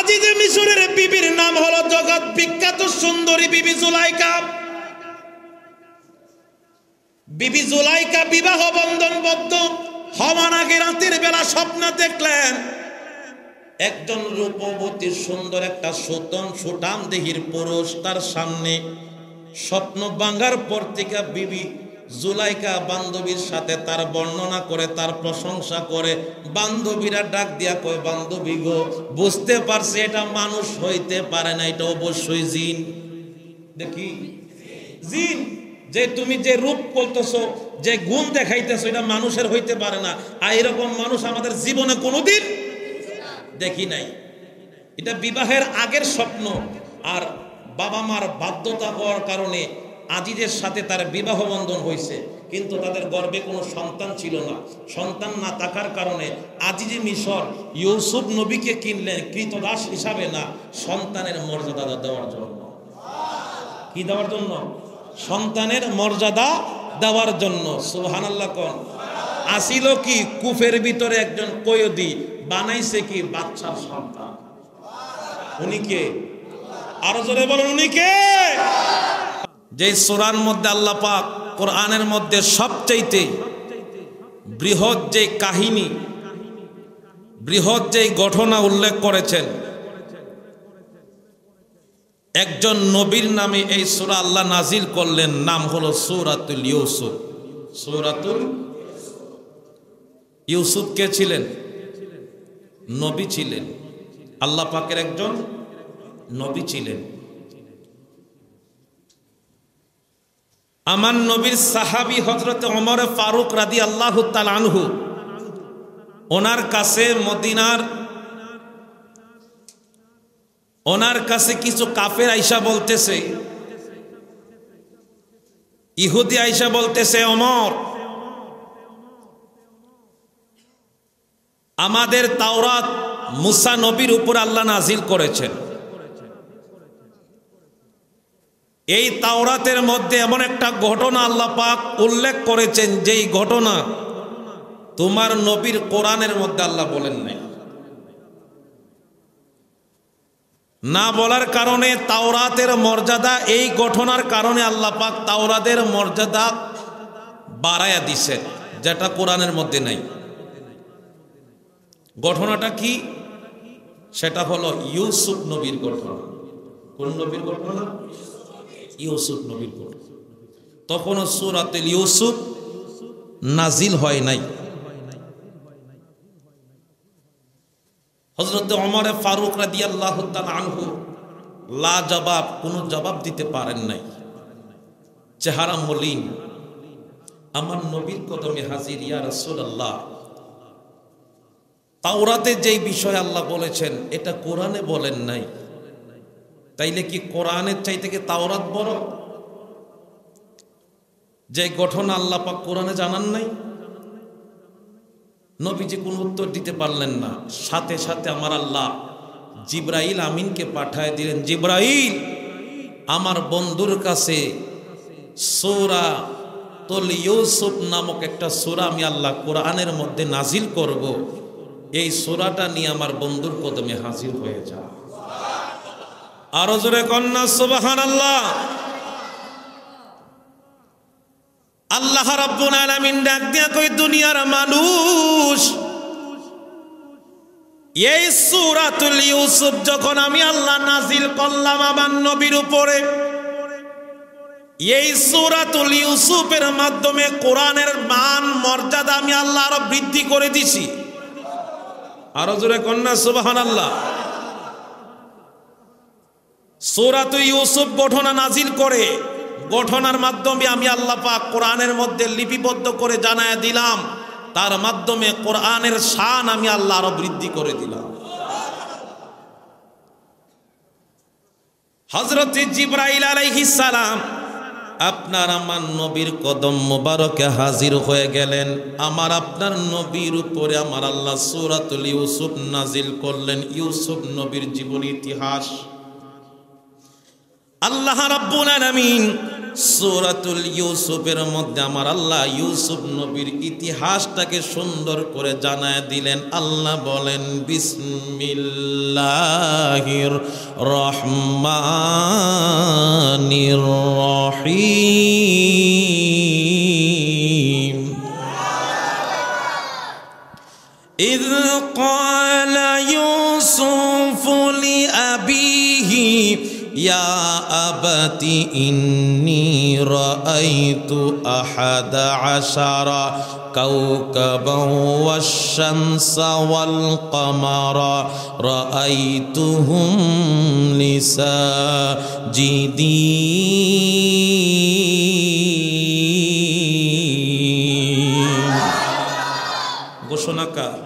আজিজে মিশরের বিবির নাম হলো জগৎ বিখ্যাত সুন্দরী বিবি জুলাইকা। বিবি জুলাইকা বিবাহ বন্ধনবদ্ধ হওয়ার আগে রাতের বেলা স্বপ্ন দেখলেন একজন রূপবতী সুন্দর একটা সুঠাম দেহির পুরুষ তার সামনে। স্বপ্ন ভাঙার পর থেকে বিবি জুলাইকা বান্ধবীর সাথে তার বর্ণনা করে, তার প্রশংসা করে। বান্ধবীরা ডাক দিয়া কয়, বান্ধবী গো, বুঝতে পারছে এটা মানুষ হইতে পারে না, এটা অবশ্যই জিন। দেখি জিন, যে তুমি যে রূপ করতেছো, যে গুণ দেখাইতেছো, এটা মানুষের হইতে পারে না। আর এরকম মানুষ আমাদের জীবনে কোনোদিন দেখি নাই। এটা বিবাহের আগের স্বপ্ন। আর বাবা মার বাধ্যতা হওয়ার কারণে আজিজের সাথে তার বিবাহ বন্ধন হয়েছে, কিন্তু তাদের গর্ভে কোনো সন্তান ছিল না। সন্তান না থাকার কারণে আজিজে মিশর ইউসুফ নবীকে কিনলেন কৃতদাস হিসাবে না, সন্তানের মর্যাদা দেওয়ার জন্য। কি দেওয়ার জন্য? সন্তানের মর্যাদা দেওয়ার জন্য। সুবহানাল্লাহ কোন। আসিল কি কূপের ভিতরে একজন কয়েদি, বানাইছে কি বাচ্চার সন্তান। উনি কে? আরো জোরে বলুন, উনি কে? যে সূরার মধ্যে আল্লাহ পাক কোরআনের মধ্যে সবচেয়ে বৃহৎ যে কাহিনী, বৃহৎ যে ঘটনা উল্লেখ করেছেন, একজন নবীর নামে এই সূরা আল্লাহ নাজিল করলেন, নাম হলো সূরাতুল ইউসুফ। সূরাতুল ইউসুফ কে ছিলেন? নবী ছিলেন, আল্লাহ পাকের একজন নবী ছিলেন। আমার নবীর সাহাবী হযরত ওমর ফারুক রাদিয়াল্লাহু তাআলা আনহু, ওনার কাছে মদিনার, ওনার কাছে কিছু কাফের আইসা বলতেছে, ইহুদি আইসা বলতেছে, ওমর, আমাদের তাওরাত মুসা নবীর উপর আল্লাহ নাজিল করেছেন, এই তাওরাতের মধ্যে এমন একটা ঘটনা আল্লাহ পাক উল্লেখ করেছেন, যেই ঘটনা তোমার নবীর কোরআনের মধ্যে আল্লাহ বলেন নাই। না বলার কারণে তাওরাতের মর্যাদা, এই ঘটনার কারণে আল্লাহ পাক তাওরাতের মর্যাদা বাড়ায়া দিছেন, যেটা কোরআনের মধ্যে নাই। ঘটনাটা কি? সেটা হলো ইউসুফ নবীর ঘটনা। কোন নবীর ঘটনা? ইউসুফ নবীর ঘটনা। তখনও সূরাতুল ইউসুফ নাজিল হয় নাই। হযরত ওমর ফারুক রাদিয়াল্লাহু তাআলা আনহু লাজবাব, কোনো জবাব দিতে পারেন নাই। চেহারা মলিন, আমার নবীর কদমে হাজির, ইয়া রাসূলুল্লাহ, তাওরাতে যেই বিষয় আল্লাহ বলেছেন এটা কোরআনে বলেন নাই, তাইলে কি কোরআনের চাইতে কি তাওরাত বড়? যে ঘটনা আল্লাহ পাক কোরআনে জানান নাই। নবীজি কোনো উত্তর দিতে পারলেন না। সাথে সাথে আমার আল্লাহ জিবরাইল আমিনকে পাঠায় দিলেন, জিবরাইল, আমার বন্ধুর কাছে সূরাতুল ইউসুফ নামক একটা সূরা আমি আল্লাহ কোরআনের মধ্যে নাজিল করব, এই সূরাটা নিয়ে আমার বন্ধুর কদমে হাজির হয়ে যা। আরো জোরে কন্যা সুবহানাল্লাহ। আল্লাহ রাব্বুল আলামিন ডাক দিয়া কই, দুনিয়ার মানুষ, এই সূরাতুল ইউসুফ যখন আমি আল্লাহ নাজিল করলাম আমার নবীর উপরে, এই সূরাতুল ইউসুফের মাধ্যমে কোরআনের মান মর্যাদা আমি আল্লাহ আরো বৃদ্ধি করে দিছি। আরো জোরে কন্যা সুবহানাল্লাহ। সূরাতুল ইউসুফ ঘটনা নাজিল করে, ঘটনার মাধ্যমে আমি আল্লাহ পাক কোরআনের মধ্যে লিপিবদ্ধ করে জানায়া দিলাম, তার মাধ্যমে কোরআনের শান আমি আল্লাহ আরো বৃদ্ধি করে দিলাম। হযরত জিবরাইল আলাইহিস সালাম আপনার আমার নবীর কদম মোবারকে হাজির হয়ে গেলেন। আমার আপনার নবীর উপরে আমার আল্লাহ সূরাতুল ইউসুফ নাজিল করলেন, ইউসুফ নবীর জীবন ইতিহাস। আল্লাহ রাব্বুল আলামিন সূরাতুল ইউসুফের মধ্যে আমার আল্লাহ ইউসুফ নবীর ইতিহাসটাকে সুন্দর করে জানায় দিলেন। আল্লাহ বলেন বিসমিল্লাহির রহমানির রহিম। إذ قال يوسف لأبيه يا أبت إني رأيت 11 كوكبا والشمس والقمر رأيتهم لي ساجدين। ঘোষণা কার?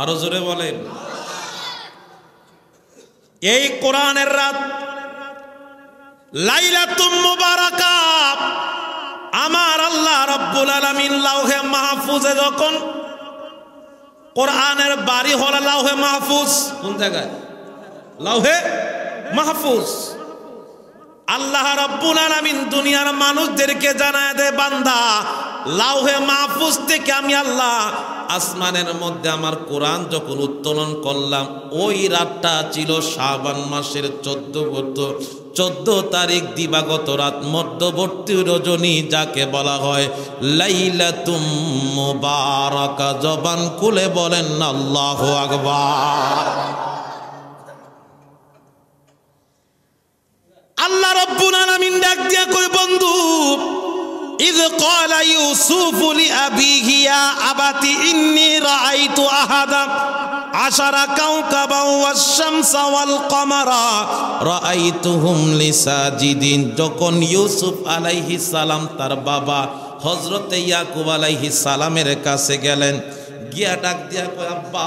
আরো জোরে বলেন। এই কোরআনের রাত লাইলাতুম মুবারাকা, আমার আল্লাহ রাব্বুল আলামিন লাউহে মাহফুজে যখন, কোরআনের বাড়ি হলো লাউহে মাহফুজ। কোন জায়গায়? লাউহে মাহফুজ। আল্লাহ রাব্বুল আলামিন দুনিয়ার মানুষদেরকে জানায় দেয়, বান্দা লাউহে মাহফুজ থেকে আমি আল্লাহ আসমানের মধ্যে আমার কোরআন যখন উত্তোলন করলাম, ওই রাতটা ছিল শাবান মাসের 14 তারিখ দিবাগত রাত, মধ্যবর্তী রজনী, যাকে বলা হয় লাইলাতুম মুবারাকা। জবান খুলে বলেন আল্লাহু আকবার। আল্লাহ রাব্বুল আলামিন ডাক দিয়া কই, বন্ধু إذ قال يوسف لأبيه يا أبت إني رأيت 11 كوكبا والشمس والقمر رأيتهم لي ساجدين। যখন ইউসুফ আলাইহিস সালাম তার বাবা হযরতে ইয়াকুব আলাইহিস সালামের কাছে গেলেন, গিয়া ডাক দিয়া কয়, আব্বা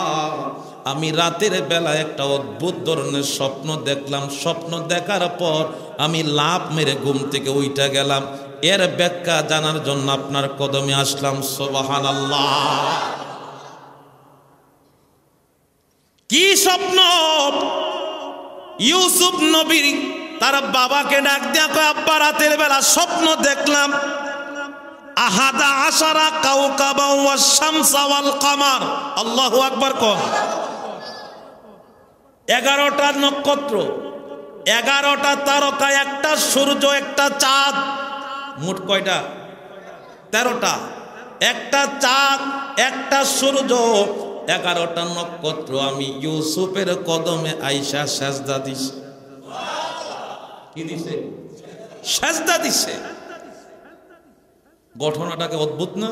আমি রাতের বেলা একটা অদ্ভুত ধরনের স্বপ্ন দেখলাম। স্বপ্ন দেখার পর আমি লাফ মেরে ঘুম থেকে উঠে গেলাম। এর ব্যাখ্যা জানার জন্য আপনার কদমে আসলাম। সুবহানাল্লাহ। কি স্বপ্ন? ইউসুফ নবী তার বাবাকে ডাক দিয়া কয়, আব্বা রাতের বেলা স্বপ্ন দেখলাম 11 কাওকাবা ওয়াস শামসা ওয়াল কামার। আল্লাহু আকবার কর। 11টা নক্ষত্র, 11টা তারকা, একটা সূর্য, একটা চাঁদ, মোট কয়টা? 13টা। একটা চাঁদ, একটা সূর্য, 11টা নক্ষত্র আমি ইউসুফের কদমে আইসা সেজদা দিছি। কি দিছে? সেজদা দিছে। ঘটনাটাকে অদ্ভুত না?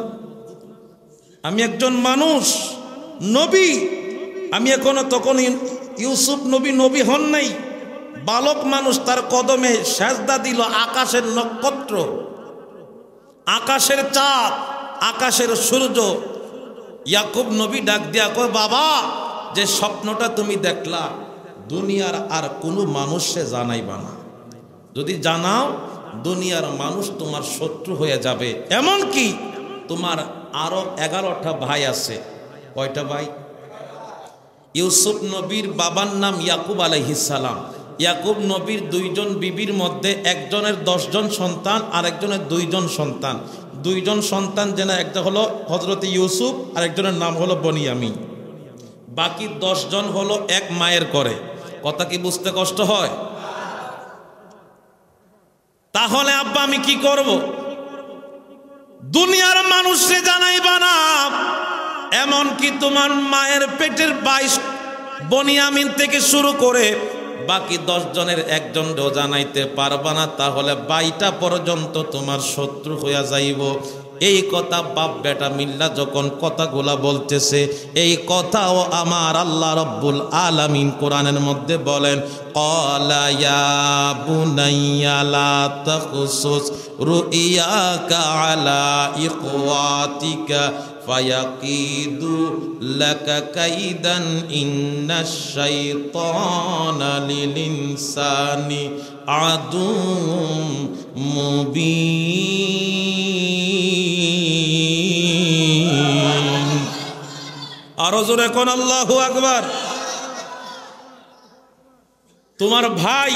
আমি একজন মানুষ, নবী, আমি এখনো তখন ইউসুফ নবী হন নাই, বালক মানুষ, তার কদমে সেজদা দিল আকাশের নক্ষত্র, আকাশের চাঁদ, আকাশের সূর্য। ইয়াকুব নবী ডাক দিয়া কয়, বাবা যে স্বপ্নটা তুমি দেখলা দুনিয়ার আর কোনো মানুষে জানাইবা না। যদি জানাও দুনিয়ার মানুষ তোমার শত্রু হয়ে যাবে। এমন কি তোমার আরো 11টা ভাই আছে। কয়টা ভাই? ইউসুফ নবীর বাবার নাম ইয়াকুব আলাইহিস সালাম। ইয়াকুব নবীর 2 জন বিবির মধ্যে একজনের 10 জন সন্তান, আর একজনের 2 জন সন্তান। 2 জন সন্তান যেন, একটা হলো হযরত ইউসুফ আর একজনের নাম হলো বনিয়ামিন। বাকি 10 জন হলো এক মায়ের করে। কথা কি বুঝতে কষ্ট হয়? তাহলে আব্বা আমি কি করব? দুনিয়ার মানুষে জানাইবা না, এমনকি তোমার মায়ের পেটের 22 বনিয়ামিন থেকে শুরু করে বাকি 10 জনের একজনও জানাইতে পারবা না, তাহলে 22টা পর্যন্ত তোমার শত্রু হইয়া যাইব। এই কথা বাপ বেটা মিল্লা যখন কথাগুলা বলতেছে, এই কথাও আমার আল্লাহ রব্বুল আলামিন কোরআনের মধ্যে বলেন, ক্বালা ইয়া বুনাইয়া লা তাখসুস রুইয়াকা আলা ইখওয়াতিকা ফায়াকিদু লাকা কাইদান ইন্নাশ শাইতানা লিল ইনসানি আদুম মুবিন। আরো জোরে কোন আল্লাহু আকবার। তোমার ভাই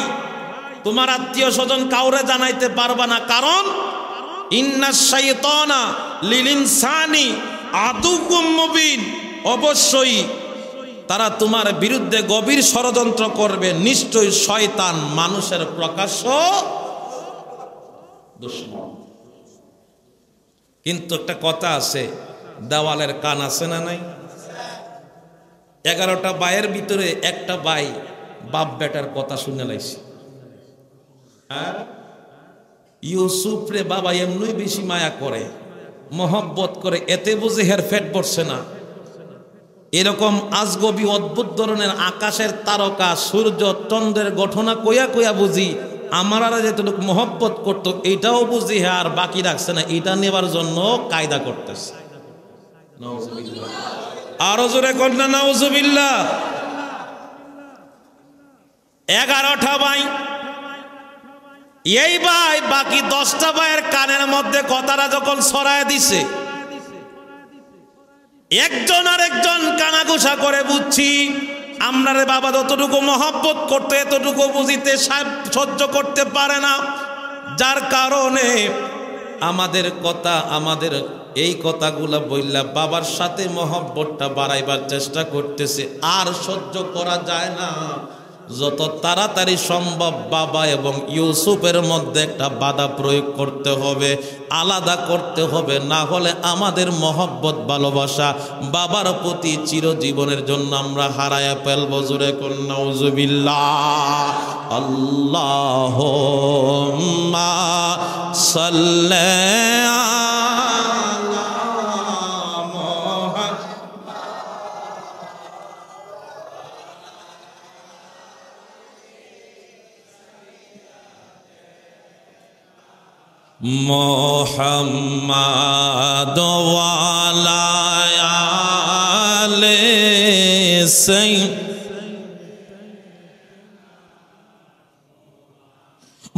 তোমার আত্মীয় স্বজন কাউরে জানাইতে পারবা না, কারণ ইন্নাশ শাইতানা লিল ইনসানি আদুউম মুবিন, অবশ্যই তারা তোমার বিরুদ্ধে গভীর ষড়যন্ত্র করবে। নিশ্চয়ই শয়তান মানুষের প্রকাশ্য দুশমন। কিন্তু একটা কথা আছে, দেওয়ালের কান আছে না নাই? 11টা ভাইয়ের ভিতরে একটা ভাই বাপ বেটার কথা শুনে লাইছে। ইউসুফ রে বাবা এমনি বেশি মায়া করে, মহব্বত করে, এতে বুঝে হের ফেট পড়ছে না। এরকম আজগবি অদ্ভুত ধরনের আকাশের তারকা, সূর্য, চন্দ্রের ঘটনা কইয়া কইয়া বুঝি আমার আর যেটুকু মহব্বত করতো এইটাও বুঝি হ্যাঁ, আর বাকি রাখছে না, এটা নেবার জন্য কায়দা করতেছে। আরো জোরে কন্যা নাউজুবিল্লাহ। 11টা ভাই, এই ভাই বাকি 10টা ভাইয়ের কানের মধ্যে কথাটা যখন ছড়ায় দিছে, একজন আর একজন কানাঘুষা করে বুঝছি আমরা রে বাবা যতটুকু মহব্বত করতে এতটুকু বুঝিতে সহ্য করতে পারে না, যার কারণে আমাদের কথা, আমাদের এই কথাগুলা বললা বাবার সাথে মহব্বতটা বাড়াইবার চেষ্টা করতেছে। আর সহ্য করা যায় না, যত তাড়াতাড়ি সম্ভব বাবা এবং ইউসুফের মধ্যে একটা বাধা প্রয়োগ করতে হবে, আলাদা করতে হবে, না হলে আমাদের মহব্বত ভালোবাসা বাবার প্রতি চিরজীবনের জন্য আমরা হারায়া ফেলবো। জোরে কোন নাউজুবিল্লাহ। আল্লাহুম্মা সাল্লি মুহাম্মাদ ওয়া আলা আলি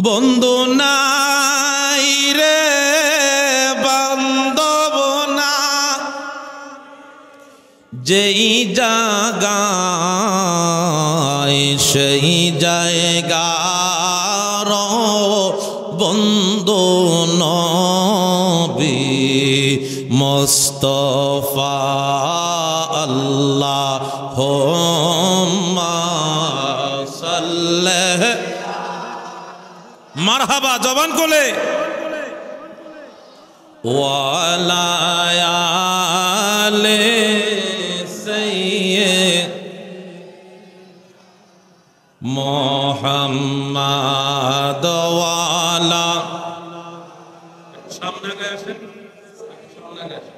বন্ধু নাই রে বান্ধব না, যেই জায়গায় সেই জায়গার বন্ধু নবী মুস্তাফা আল্লাহুম্মা সাল্লি। মারহাবা, জবান কোলে। ওয়ালা আলে সাইয়্যিদ মুহাম্মাদ ওয়ালা। সামনে আগে আসেন, সামনে আগে আসেন,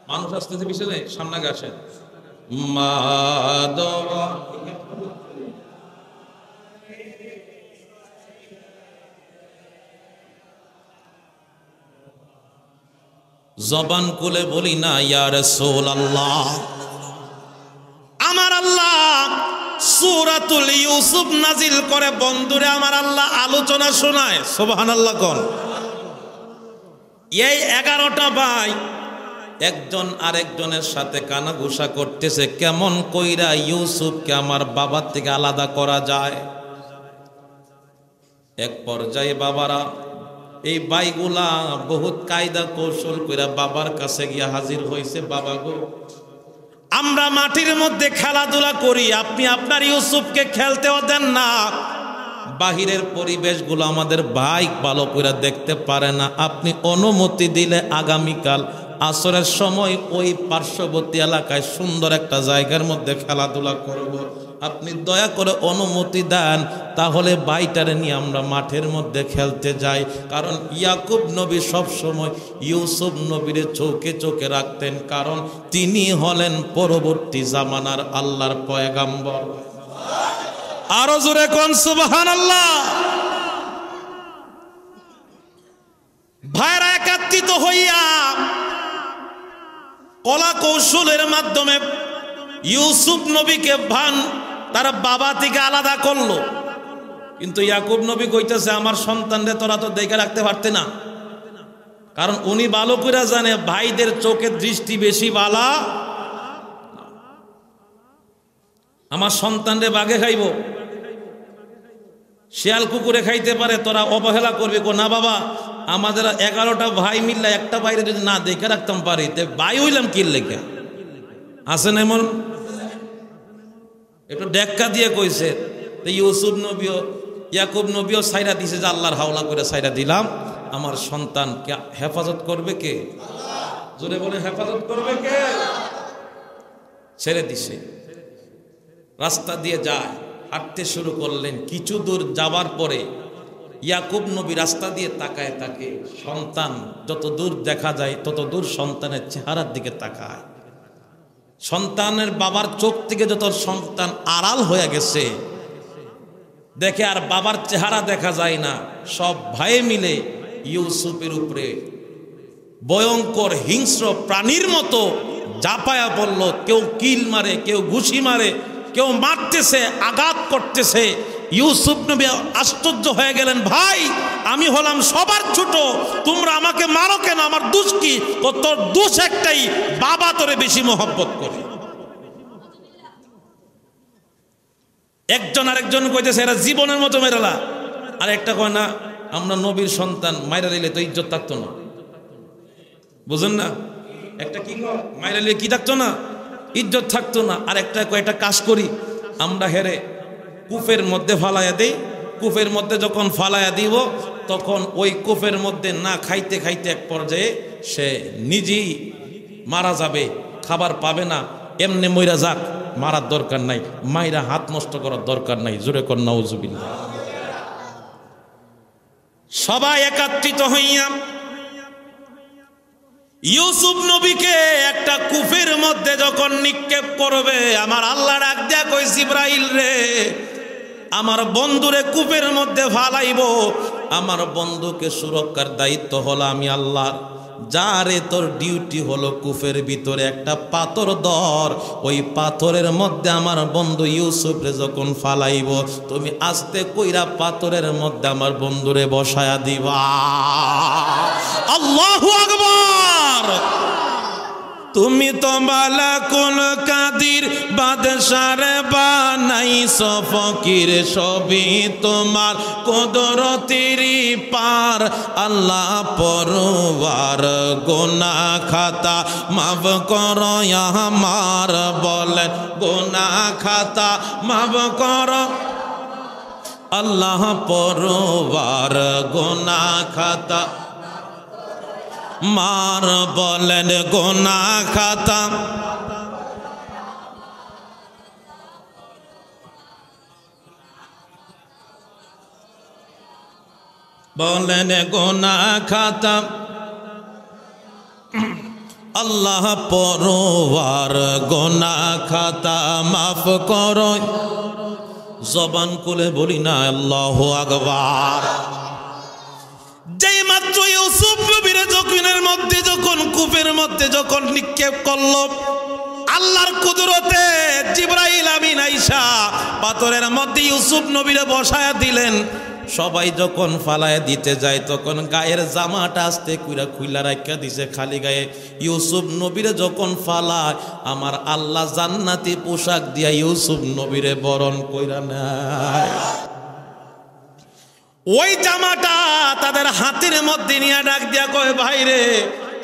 মানুষ আসতেছে পিছনে, সামনে আগে আসেন। মাদওয়া জবান খুলে বলি না ইয়া রাসূলুল্লাহ। আমার আল্লাহ সূরাতুল ইউসুফ নাজিল করে বন্ধুরে আমার আল্লাহ আলোচনা শোনায়। সুবহানাল্লাহ কোন। এই 11টা ভাই একজন আরেকজনের সাথে কানাঘুষা করতেছে, কেমন কইরা ইউসুফকে আমার বাবার থেকে আলাদা করা যায়। এক পর্যায়ে বাবারা, এই ভাইগুলা বহুত কায়দা কৌশল কইরা বাবার কাছে গিয়া হাজির হয়েছে। বাবা গো, আমরা মাটির মধ্যে খেলাধুলা করি, আপনি আপনার ইউসুফকে খেলতেও দেন না, বাহিরের পরিবেশগুলো আমাদের ভাই ভালো করে দেখতে পারে না, আপনি অনুমতি দিলে আগামীকাল আসরের সময় ওই পার্শ্ববর্তী এলাকায় সুন্দর একটা জায়গার মধ্যে খেলাধুলা করব, আপনি দয়া করে অনুমতি দেন, তাহলে ভাইটারে নিয়ে আমরা মাঠের মধ্যে খেলতে যাই। কারণ ইয়াকুব নবী সব সময় ইউসুফ নবীর চোখে চোখে রাখতেন, কারণ তিনি হলেন পরবর্তী জামানার আল্লাহর পয়গাম্বর। আরো জোরে কোন সুবহানাল্লাহ। ভাইরা একত্রিত হইয়া কলা কৌশলের মাধ্যমে ইউসুফ নবীকে তারা বাবা থেকে আলাদা করলো। কিন্তু ইয়াকুব নবী কইতেছে, আমার সন্তানরে তোরা তো দেখে রাখতে পারতে না, কারণ উনি ভালো করে জানে ভাইদের চোখের দৃষ্টি বেশি বালা, আমার সন্তানরে বাগে খাইব। শিয়াল কুকুরে খাইতে পারে, তোরা অবহেলা করবি? কো না বাবা, আমাদের 11টা ভাই মিললে একটা বাইরে যদি না দেখে রাখতাম পারি তে ভাই হইলাম কি লেখা আছে না? এমন একটু ডেক্কা দিয়ে কইছে। ইউসুফ নবীও ইয়াকুব নবীও সাইরা দিছে যে আল্লাহর হাওলা করে সাইরা দিলাম, আমার সন্তানকে হেফাজত করবে কে? জোরে বলে, হেফাজত করবে কে? ছেড়ে দিছে, রাস্তা দিয়ে যায়, হাঁটতে শুরু করলেন। কিছু দূর যাবার পরে ইয়াকুব নবী রাস্তা দিয়ে তাকায়, তাকে সন্তান যত দূর দেখা যায় তত দূর সন্তানের চেহারার দিকে তাকায়। সন্তানের বাবার চোখ থেকে যত সন্তান আড়াল হয়ে গেছে দেখে আর বাবার চেহারা দেখা যায় না। সব ভাই মিলে ইউসুফের উপরে ভয়ঙ্কর হিংস্র প্রাণীর মতো ঝাঁপায়া পড়ল। কেউ কিল মারে, কেউ ঘুষি মারে, কেউ মারতেছে, আঘাত করতেছে। ইউসুফ নবী আশ্চর্য হয়ে গেলেন, ভাই আমি হলাম সবার ছোট, তোমরা আমাকে মারো কেন? আমার দোষ কি? ও তোর দোষ একটাই, বাবা তোরে বেশি মহব্বত করে। একজন আরেকজন কইতেছে এরা জীবনের মতো মেরালা, আর একটা কয় না আমরা নবীর সন্তান, মাইরা দিলে তো ইজ্জত থাকতো না। বুঝেন না? একটা কি মাইরা দিলে কি থাকতো না? ইজ্জত থাকতো না। আর একটা কয়েকটা কাজ করি আমরা, হেরে কূপের মধ্যে ফালাইয়া দেই। কূপের মধ্যে যখন ফালাইয়া দিব তখন ওই কূপের মধ্যে না খাইতে খাইতে এক পর্যায়ে সে নিজেই মারা যাবে, খাবার পাবে না, এমনি মইরা যাক, মারার দরকার নাই, মাইরা হাত নষ্ট করার দরকার নাই। জোরে কর নাউজুবিল্লাহ। সবাই একত্রিত হইয়া ইউসুফ নবীকে একটা কূপের মধ্যে যখন নিক্ষেপ করবে, আমার আল্লাহ ডাক দেয়া কই, জিবরাইল রে, আমার বন্ধুরে কূপের মধ্যে ফালাইব, আমার বন্ধুকে সুরক্ষার দায়িত্ব হলো আমি আল্লাহর। যারে তোর ডিউটি হলো কূপের ভিতরে একটা পাথর ধর, ওই পাথরের মধ্যে আমার বন্ধু ইউসুফরে যখন ফালাইব তুমি আস্তে কইরা পাথরের মধ্যে আমার বন্ধুরে বসায়া দিবা। আল্লাহু আকবার। তুমি তো মালাকুল কাদির বাদশার বানাইছো ফকির, সবই তোমার কুদরতেরই পার। আল্লাহ পরওয়ার, গুনাহ খাতা মাফ করো আমার, বলেন গুনাহ খাতা মাফ করো। আল্লাহ পরওয়ার, গুনাহ খাতা মার, বলেন গুনাহ খাতা। বলেন গুনাহ খাতা। আল্লাহ পরওয়ার, গুনাহ খাতা মাফ করো। জবান খুলে বলি না আল্লাহু আকবার। যেই মাত্র ইউসুফ নবীর যখিনের মধ্যে যখন কূপের মধ্যে যখন নিক্ষেপ করল, আল্লাহর কুদরতে জিবরাইল আমিন আইসা পাথরের মধ্যে ইউসুফ নবীরে বসায়া দিলেন। সবাই যখন ফালায় দিতে যায় তখন গায়ের জামাটা আস্তে কইরা খুইলা রাখা দিছে খালি গায়ে। ইউসুফ নবীরে যখন ফালায় আমার আল্লাহ জান্নাতি পোশাক দিয়া ইউসুফ নবীরে বরণ কইরা নেয়। ওই জামাটা তাদের হাতের মধ্যে নিয়ে ডাক দিয়া কয়, ভাই রে,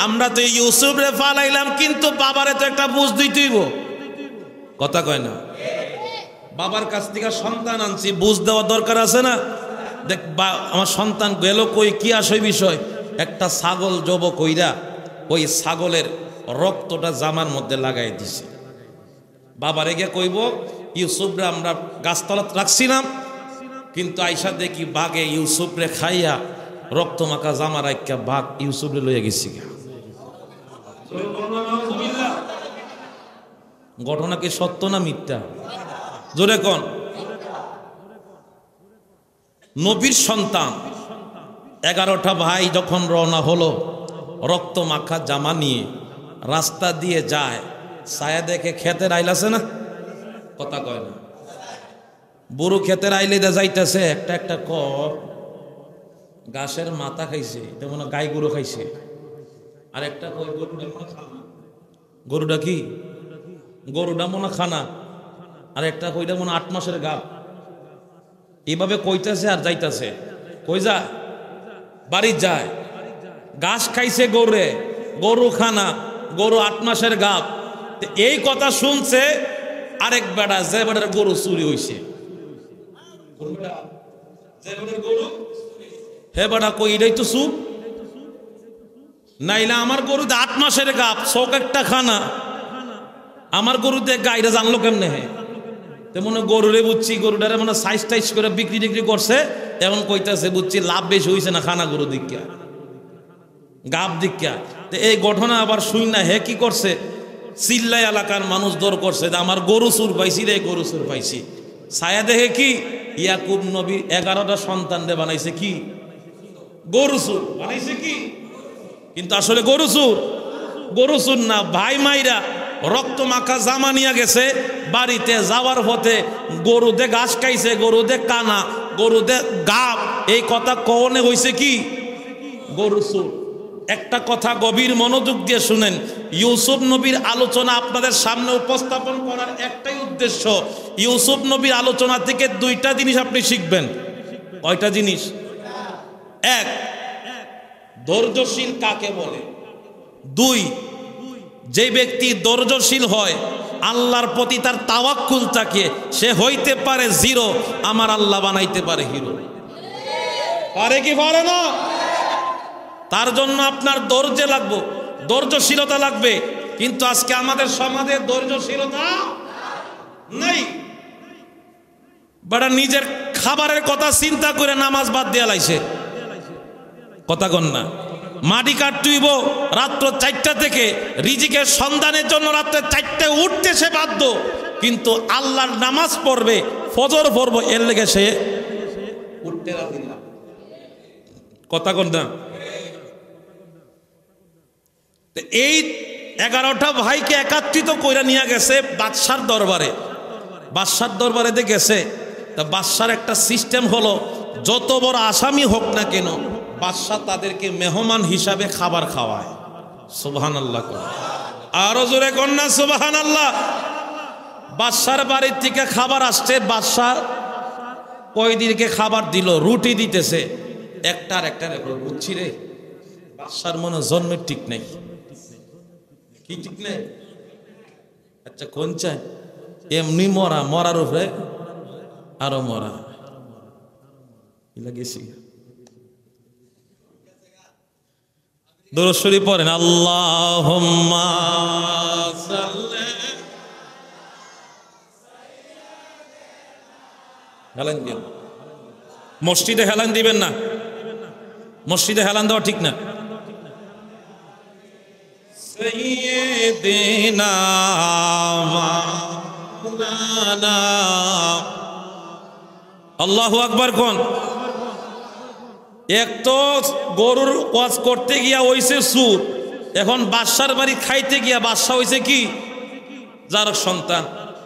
আমরা তো ইউসুফ রে ফালাইলাম, কিন্তু বাবারে তো একটা বুঝ দিতেইব। কথা কয় না? বাবার কাছ থেকে সন্তান আনছি, বুঝ দেওয়া দরকার আছে না? দেখ আমার সন্তান গেল কই, কি আসে বিষয়, একটা ছাগল জব কইরা ওই ছাগলের রক্তটা জামার মধ্যে লাগাই দিছে। বাবারে গিয়ে কইব ইউসুফরে আমরা গাছতলাত রাখছিলাম, কিন্তু আইসা দেখি বাঘে ইউসুফরে খাইয়া রক্ত মাখা জামা রাখা বাঘ ইউসুফরে লইয়া গেছি। ঘটনা কি সত্য না মিথ্যা? জোরে কোন। নবীর সন্তান 11টা ভাই যখন রওনা হলো রক্ত মাখা জামা নিয়ে, রাস্তা দিয়ে যায়, ছায়া দেখে ক্ষেতের আইল আছে না? কথা কয় না? বুড়ো ক্ষেতের আইলে যাইতেছে, একটা একটা কপ গাছের মাথা খাইছে, এটা মনে গাই গরু খাইছে। আর একটা কয় গরুটা মনে খানা। গরুটা কি? গরুটা মনে খানা। আর একটা কইটা মনে 8 মাসের গাব। এইভাবে কইতাছে আর যাইতাছে, কই যা বাড়ি যায়, ঘাস খাইছে গরুরে, গরু খানা, গরু 8 মাসের গাব। এই কথা শুনছে আরেক বেড়া, যে বেড়ার গরু চুরি হইছে, হে বেড়া কই এটাই তো চুপ, নাইলে আমার গরুতে 8 মাসের গাব, চোখ একটা খানা, আমার গরুতে গাইরা জানলো কেমনে? হে তেমন গরুরে বুঝছি, গরুটারে মানে সাইজ টাইজ করে বিক্রি টিক্রি করছে, এখন কইতাছে বুঝছি লাভ বেশি হইছে না খানা গরু দিকা, গাব দিকা। এই ঘটনা আবার শুই না, হে কি করছে, চিল্লাই এলাকার মানুষ দৌড় করছে যে আমার গরু চুর পাইছি রে, গরু চুর পাইছি। ছায়া দেখে কি ইয়াকুব নবী 11টা সন্তান রে বানাইছে কি গরু চুর বানাইছে কি, কিন্তু আসলে গরু চুর, গরু চুর না, ভাই মাইরা রক্ত মাখা জামা নিয়ে গেছে, বাড়িতে যাওয়ার পথে গরুতে ঘাস খাইছে, গরুতে কানা, গরুতে গাব, এই কথা কওনে হইছে কি গরু চুর। একটা কথা গভীর মনোযোগ দিয়ে শুনেন, ইউসুফ নবীর আলোচনা আপনাদের সামনে উপস্থাপন করার একটাই উদ্দেশ্য, ইউসুফ নবীর আলোচনা থেকে 2টা জিনিস আপনি শিখবেন। কয়টা জিনিস? 1, ধৈর্যশীল কাকে বলে। 2, যে ব্যক্তি ধৈর্যশীল হয়, আল্লাহর প্রতি তার তাওয়াক্কুল থাকে, সে হইতে পারে 0, আমার আল্লাহ বানাইতে পারে হিরো। পারে কি পারে না? তার জন্য আপনার ধৈর্য লাগবে, ধৈর্যশীলতা লাগবে, কিন্তু আজকে আমাদের সমাজে ধৈর্যশীলতা নেই। বড় নিজের খাবারের কথা চিন্তা করে নামাজ বাদ দিয়া লাইছে, কথা কন না। মাটি কাটুইব রাত্র 4টা থেকে, রিজিকের সন্ধানের জন্য রাত্র 4টায় উঠতে সে বাধ্য, কিন্তু আল্লাহর নামাজ পড়বে, ফজর পড়বো, এর লেগে সে উঠতে রাজি না, কথা কন না। এই 11টা ভাইকে একত্রিত কইরা নিয়ে গেছে বাদশার দরবারে, বাদশার দরবারে গেছে। তা বাদশার একটা সিস্টেম হলো, যত বড় আসামি হোক না কেন বাদশাহ তাদেরকে মেহমান হিসাবে খাবার খাওয়ায়। সুবহানাল্লাহ, আরো জোরে কন্যা সুবহানাল্লাহ। বাদশার বাড়ির থেকে খাবার আসছে, বাদশাহ কয়েদিকে খাবার দিল, রুটি দিতেছে, একটার বুঝছি রে, বাদশার মনে জন্মের ঠিক নেই, কি ঠিক নেই? আচ্ছা কোন চাই, এমনি মরা, মরার উপরে আরো মরা গেছি। দরুদ শরীফ পড়েন, আল্লাহুম্মা সাল্লি। হেলান দিবেন মসজিদে, হেলান দিবেন না, মসজিদে হেলান দেওয়া ঠিক না। সাইয়্যিদিনা মাওলানা, আল্লাহু আকবার কোন। এক তো গরুর ওয়াজ করতে গিয়া হইছে সুর, এখন বাদশার বাড়ি খাইতে গিয়া বাদশা হইছে কি যার সন্তান।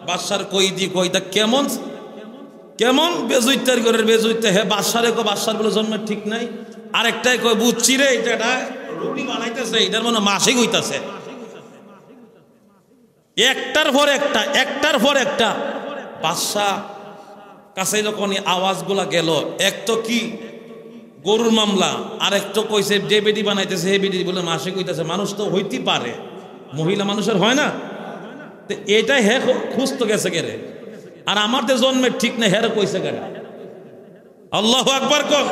বাদশার কইদি কইতা কেমন কেমন বেজুইতার ঘরের বেজুইতে, হে বাদশারে কো, বাদশার বলে জন্মের ঠিক নাই। আরেকটাই কয় বুঝছি রে, এটা রুটি বানাইতেছে, এটার মনে মাসিক হইতাছে। একটার পর একটা, একটার পর একটা বাদশা কাছে যখন আওয়াজগুলা গেল, এক তো কি গরুর মামলা, আর এক তো কইছে যে বেডি বানাইতেছে হে বেডি বলে মাসিক হইতাছে। মানুষ তো হইতে পারে, মহিলা মানুষের হয় না, তো এটাই হে খুঁজতে গেছে গেরে, আর আমার তো জন্মের ঠিক নেই, হেরে কইছে গেরে। আল্লাহু আকবার কোন।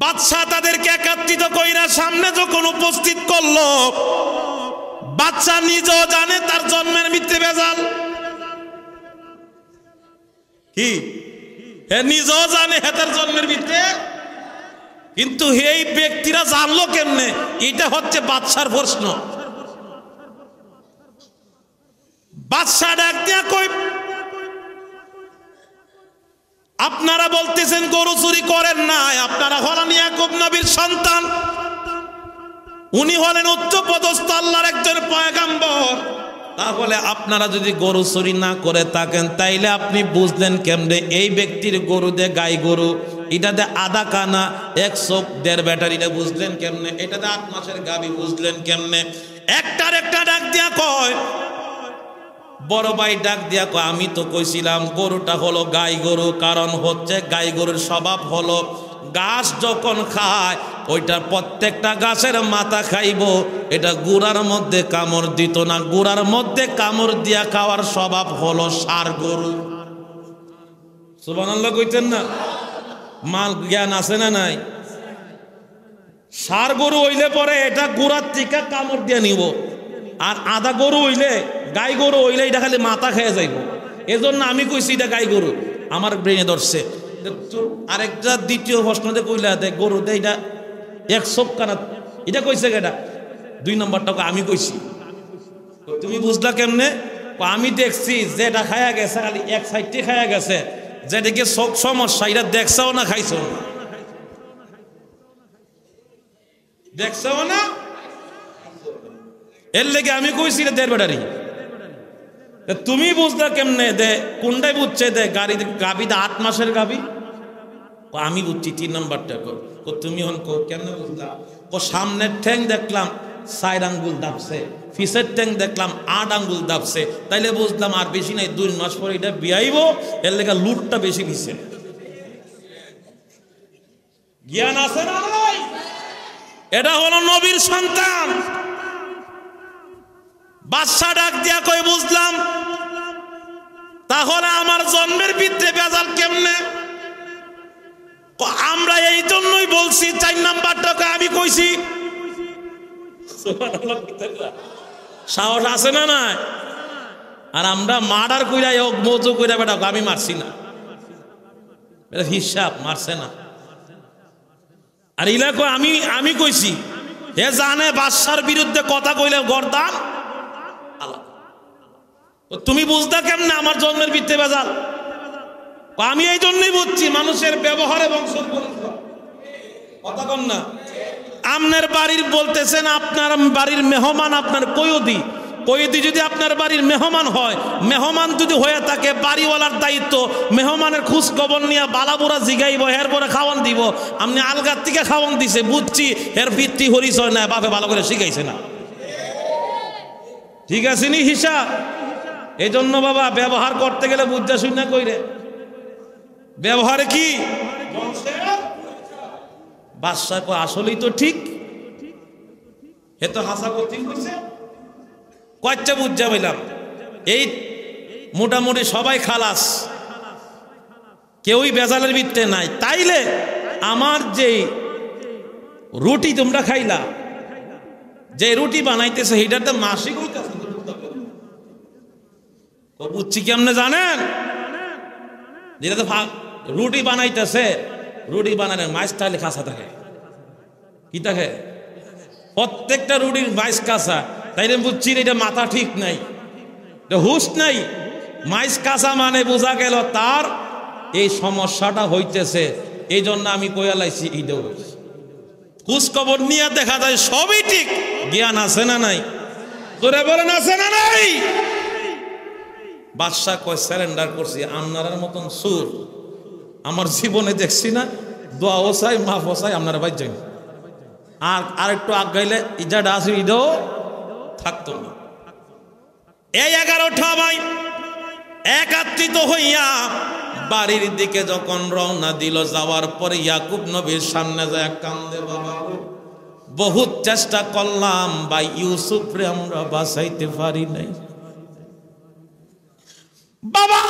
বাদশা তাদেরকে একত্রিত কইরা সামনে যখন উপস্থিত করলো, বাদশা নিজেও জানে তার জন্মের মিথ্যে ভেজাল, কি হে নিজেও জানে হে তার জন্মের মিথ্যে, কিন্তু এই ব্যক্তিরা জানলো কেমনে, এটা হচ্ছে বাদশার প্রশ্ন। বাদশা ডাক দিয়া কই, আপনারা বলতেছেন গরু চুরি করেন না, আপনারা হলেন ইয়াকুব নবীর সন্তান, উনি হলেন উচ্চপদস্থ আল্লাহর একজন পয়গম্বর, তাহলে আপনারা যদি গরু চুরি না করে থাকেন তাইলে আপনি বুঝলেন কেমনে এই ব্যক্তির গরু দে গাই গরু, এটাতে আধা কানা 100 ব্যাটারিটা বুঝলেন কেমনে, এটাতে 8 মাসের গাবি বুঝলেন কেমনে? একটার একটা ডাক দিয়া কয়, বড় ভাই ডাক দিয়া কয় আমি তো কইছিলাম গরুটা হলো গাই গরু, কারণ হচ্ছে গাই গরুর স্বভাব হলো ঘাস যখন খায় ওইটার প্রত্যেকটা গাছের মাথা খাইব, এটা গুড়ার মধ্যে কামড় দিত না, গুড়ার মধ্যে কামড় দিয়া খাওয়ার স্বভাব হলো ষাঁড় গরু। সুবহানাল্লাহ কইতেন না? মাল জ্ঞান আছে না নাই? ষাঁড় গরু হইলে পরে এটা গুড়ার থেকে কামড় দিয়ে নিব, আর আধা গরু হইলে গাই গরু হইলে এটা খালি মাথা খেয়ে যাইব। এজন্য আমি কইছি এটা গাই গরু, আমার ব্রেনে ধরছে। আরেকটা দ্বিতীয় প্রশ্নতে কইলা দে গরু দে এটা এক সবকানা, এটা কইছে কেটা? 2 নম্বরটাকে আমি কইছি। তুমি বুঝলা কেমনে? আমি দেখছি যেটা খায়া গেছে খালি এক সাইডটি খায়া গেছে, যেটাকে সব সমস্যা এটা দেখছাও না খাইছো না, দেখছাও না, এর লেগে আমি কইছি রে দেড় ব্যাটারি। তুমি বুঝলা কেমনে দে কোনটাই বুঝছে দে গাড়ি গাবিতে 8 মাসের গাবি? আমি বুঝছি 3 নম্বরটা। তুমি হন কেমনে বুঝলা? সামনের ঠ্যাং দেখলাম 4 আঙ্গুল দাবছে, পিছের ঠ্যাং দেখলাম 8 আঙ্গুল দাবছে, তাইলে বুঝলাম আর বেশি নাই 2 মাস পরে এটা বিয়াইব, এর লেগে লুটটা বেশি দিছে। জ্ঞান আছে না নাই? এটা হলো নবীর সন্তান। বাদশা ডাক দিয়া কই বুঝলাম, তাহলে আমার জন্মের ভিতরে বেজাল কেমনে? আমরা এই জন্যই বলছি 4 নাম্বারটাকে আমি কইছি। সাহস আছে না নাই? আর আমরা মার্ডার কইরা হোক মজু কইরা বেটা আমি মারছি না, এটা হিসাব মারছে না। আর ইলাকো আমি কইছি হে জানে বাদশার বিরুদ্ধে কথা কইলে গর্দান। তুমি বুঝতা কেমনে আমার জন্মের ভিত্তে বেজাল? আমি এই জন্যই বুঝছি মানুষের ব্যবহারে বংশ কথা কন না। আপনার বাড়ির বলতেছেন আপনার বাড়ির মেহমান আপনার কয়দি, কয়দি যদি আপনার বাড়ির মেহমান হয়, মেহমান যদি হয়ে থাকে বাড়িওয়ালার দায়িত্ব মেহমানের খোঁজ খবর নিয়ে বালাবুরা জিগাইব, এর পরে খাওয়ান দিব। আপনি আলগার থেকে খাওয়ান দিছে বুঝছি, এর ভিত্তি হরিচয় না, বাপে ভালো করে শিখাইছে না, ঠিক আছে নি হিসাব। এই জন্য বাবা ব্যবহার করতে গেলে বুঝতে শুন না কইরে ব্যবহার কি বাদশা কো আসলেই তো ঠিক, হে তো হাসা ঠিক হইছে। কয়টা বুঝা বললাম এই মোটামুটি সবাই খালাস, কেউই বেজালের ভিত্তে নাই। তাইলে আমার যে রুটি তোমরা খাইলা, যে রুটি বানাইতেছে সেইটাতে মাসিক হইতেছে, বুঝছি কেমনে জানেন? যেটা তো রুটি বানাইতেছে, রুটি বানানোর মাছ তাহলে কাঁচা থাকে, কি থাকে? প্রত্যেকটা রুটির মাছ কাঁচা, তাইলে বুঝছি এটা মাথা ঠিক নাই, হুশ নাই। মাছ কাঁচা মানে বোঝা গেল তার এই সমস্যাটা হইতেছে। এই জন্য আমি কইয়া লাইছি ঈদও খোঁজ খবর নিয়ে দেখা যায় সবই ঠিক। জ্ঞান আছে না নাই? তোরে বলেন আছে না নাই? বাদশা কয় স্যারেন্ডার করছি, আপনার মতন সুর আমার জীবনে দেখছি না। দোয়া ওসাই মাফ ওসাই আপনারা বাইর যাই, আর একটু আগাইলে ইজাটা আছে ঈদও থাকতো না। এই 11টা ভাই একাত্রিত হইয়া বাড়ির দিকে যখন রওনা দিল, যাওয়ার পরে ইয়াকুব নবীর সামনে যায় কান্দে, বাবা বহুত চেষ্টা করলাম ভাই ইউসুফরে আমরা বাঁচাইতে পারি নাই। বাবা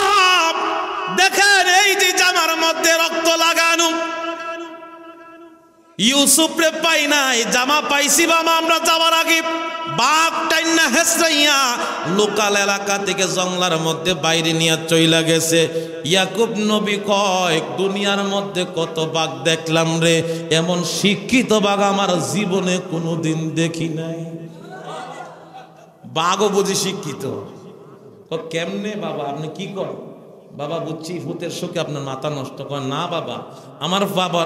দেখেন এই যে জামার মধ্যে রক্ত লাগানো, ইউসুফরে পাই নাই, জামা পাইছি বাবা আমরা যাওয়ার আগে। বাঘ টাইনা হেসরাইয়া লোকাল এলাকা থেকে জঙ্গলার মধ্যে বাইরে নিয়ে চইলা গেছে। ইয়াকুব নবী কয় দুনিয়ার মধ্যে কত বাঘ দেখলাম রে, এমন শিক্ষিত বাঘ আমার জীবনে কোনোদিন দেখি নাই। বাঘও বুঝি শিক্ষিত। কেমনে বাবা আপনি কি করেন? বাবা বুঝছি ভূতের শোকে আপনার মাথা নষ্ট করেন না বাবা।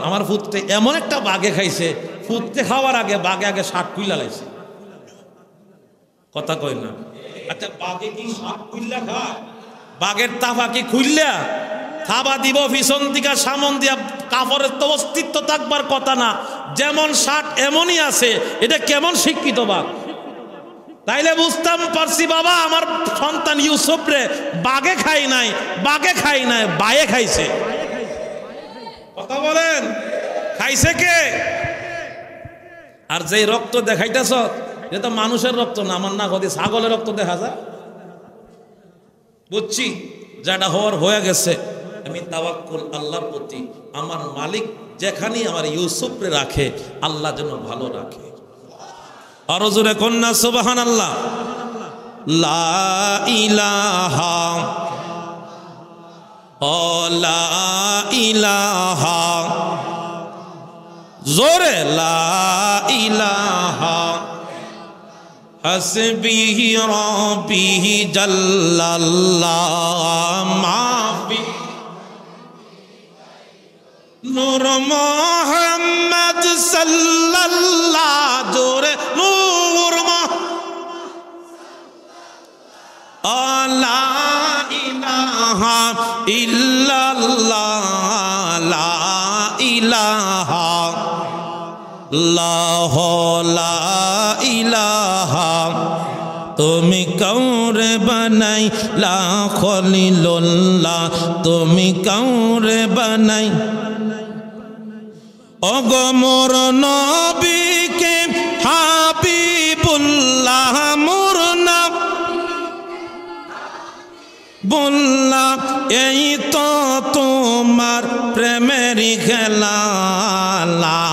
আমার ভূতটা এমন একটা বাঘে খাইছে, ভূতকে খাওয়ার আগে বাঘে আগে 60 কুইলা লাইছে। কথা কই না? আচ্ছা বাঘে কি 60 কুইলা খায়? বাঘের তাফা কি খুললা থাবা দিব পিছন দিকে সামন দিয়া? কাপড়ের তো অস্তিত্ব থাকবার কথা না, যেমন 60 এমনই আছে। এটা কেমন শিক্ষিত বাঘ? তাইলে বুঝতাম পারছি বাবা আমার সন্তান ইউসুফ রে বাগে খাই নাই, বাগে খাই নাই, বায়ে খাইছে। কথা বলেন, খাইছে কে? আর যে রক্ত দেখাইতেছ এটা তো মানুষের রক্ত না, আমার না কদি ছাগলের রক্ত দেখা যায়। বুঝছি যেটা হওয়ার হয়ে গেছে। আমি তাওয়াক্কুল আল্লাহর প্রতি, আমার মালিক যেখানেই আমার ইউসুফরে রাখে আল্লাহ যেন ভালো রাখে। আরো জোরে কন্যা সুবহানাল্লাহ। লা ইলাহা ও লা ইলাহা, জোরে লা ইলাহা হাসবি রাব্বি জাল্লাল্লাহ মাফি নূর মুহাম্মদ সাল্লাল্লাহ, জোরে নূর লা ইলাহা ইল্লাল্লাহ, লা ইলাহা লা ইলাহা, তুমি কাউরে বানাই লা খলিলুল্লাহ, তুমি কাউরে বানাই ওগো মোর নবীকে হাবিবুল্লাহ মোর নাম বললা, এই তো তোমার প্রেমের খেলা। লা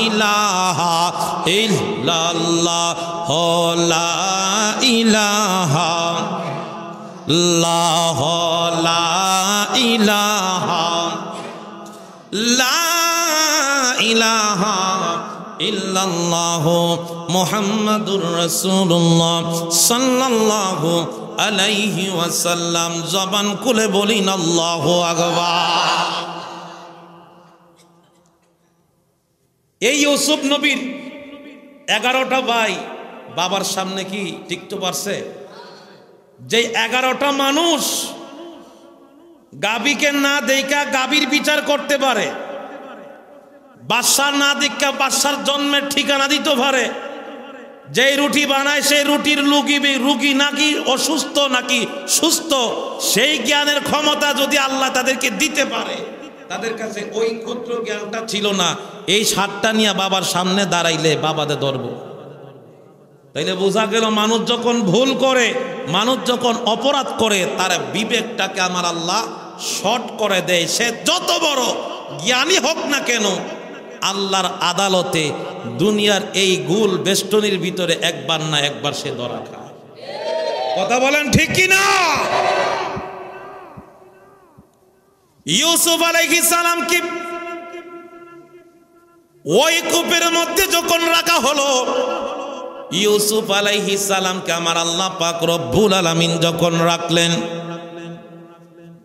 ইলাহা ইল্লাল্লাহ লা ইলাহা লা ইলাহা লা ইলাহা ইল্লাল্লাহ মুহাম্মাদুর রাসূলুল্লাহ সাল্লাল্লাহু আলাইহি ওয়াসাল্লাম। জবান খুলে বলিন আল্লাহু আকবার। এই ইউসুফ নবীর 11টা ভাই বাবার সামনে কি টিকতে পারছে? যে 11টা মানুষ গাবিকে না দেখা গাবির বিচার করতে পারে, বাদশা না দেখা বাদশার জন্মের ঠিকানা দিতে পারে, যে রুটি বানায় সেই রুটির রুগী নাকি অসুস্থ নাকি সুস্থ সেই জ্ঞানের ক্ষমতা যদি আল্লাহ তাদেরকে দিতে পারে, তাদের কাছে ওই ক্ষুদ্র জ্ঞানটা ছিল না। এই 7টা নিয়ে বাবার সামনে দাঁড়াইলে বাবাদের ধরব। তাইলে বোঝা গেল মানুষ যখন ভুল করে, মানুষ যখন অপরাধ করে, তার বিবেকটাকে আমার আল্লাহ শর্ট করে দেয়। সে যত বড় জ্ঞানী হোক না কেন, আল্লাহর আদালতে দুনিয়ার এই গুল বেষ্টনীর ভিতরে একবার না একবার সে ধরা খায়। কথা বলেন ঠিক কি না? ইউসুফ আলাইহিস সালাম কি ওই কূপের মধ্যে যখন রাখা হলো, ইউসুফ আলাইহিস সালামকে আমার আল্লাহ পাক রব্বুল আলামিন যখন রাখলেন,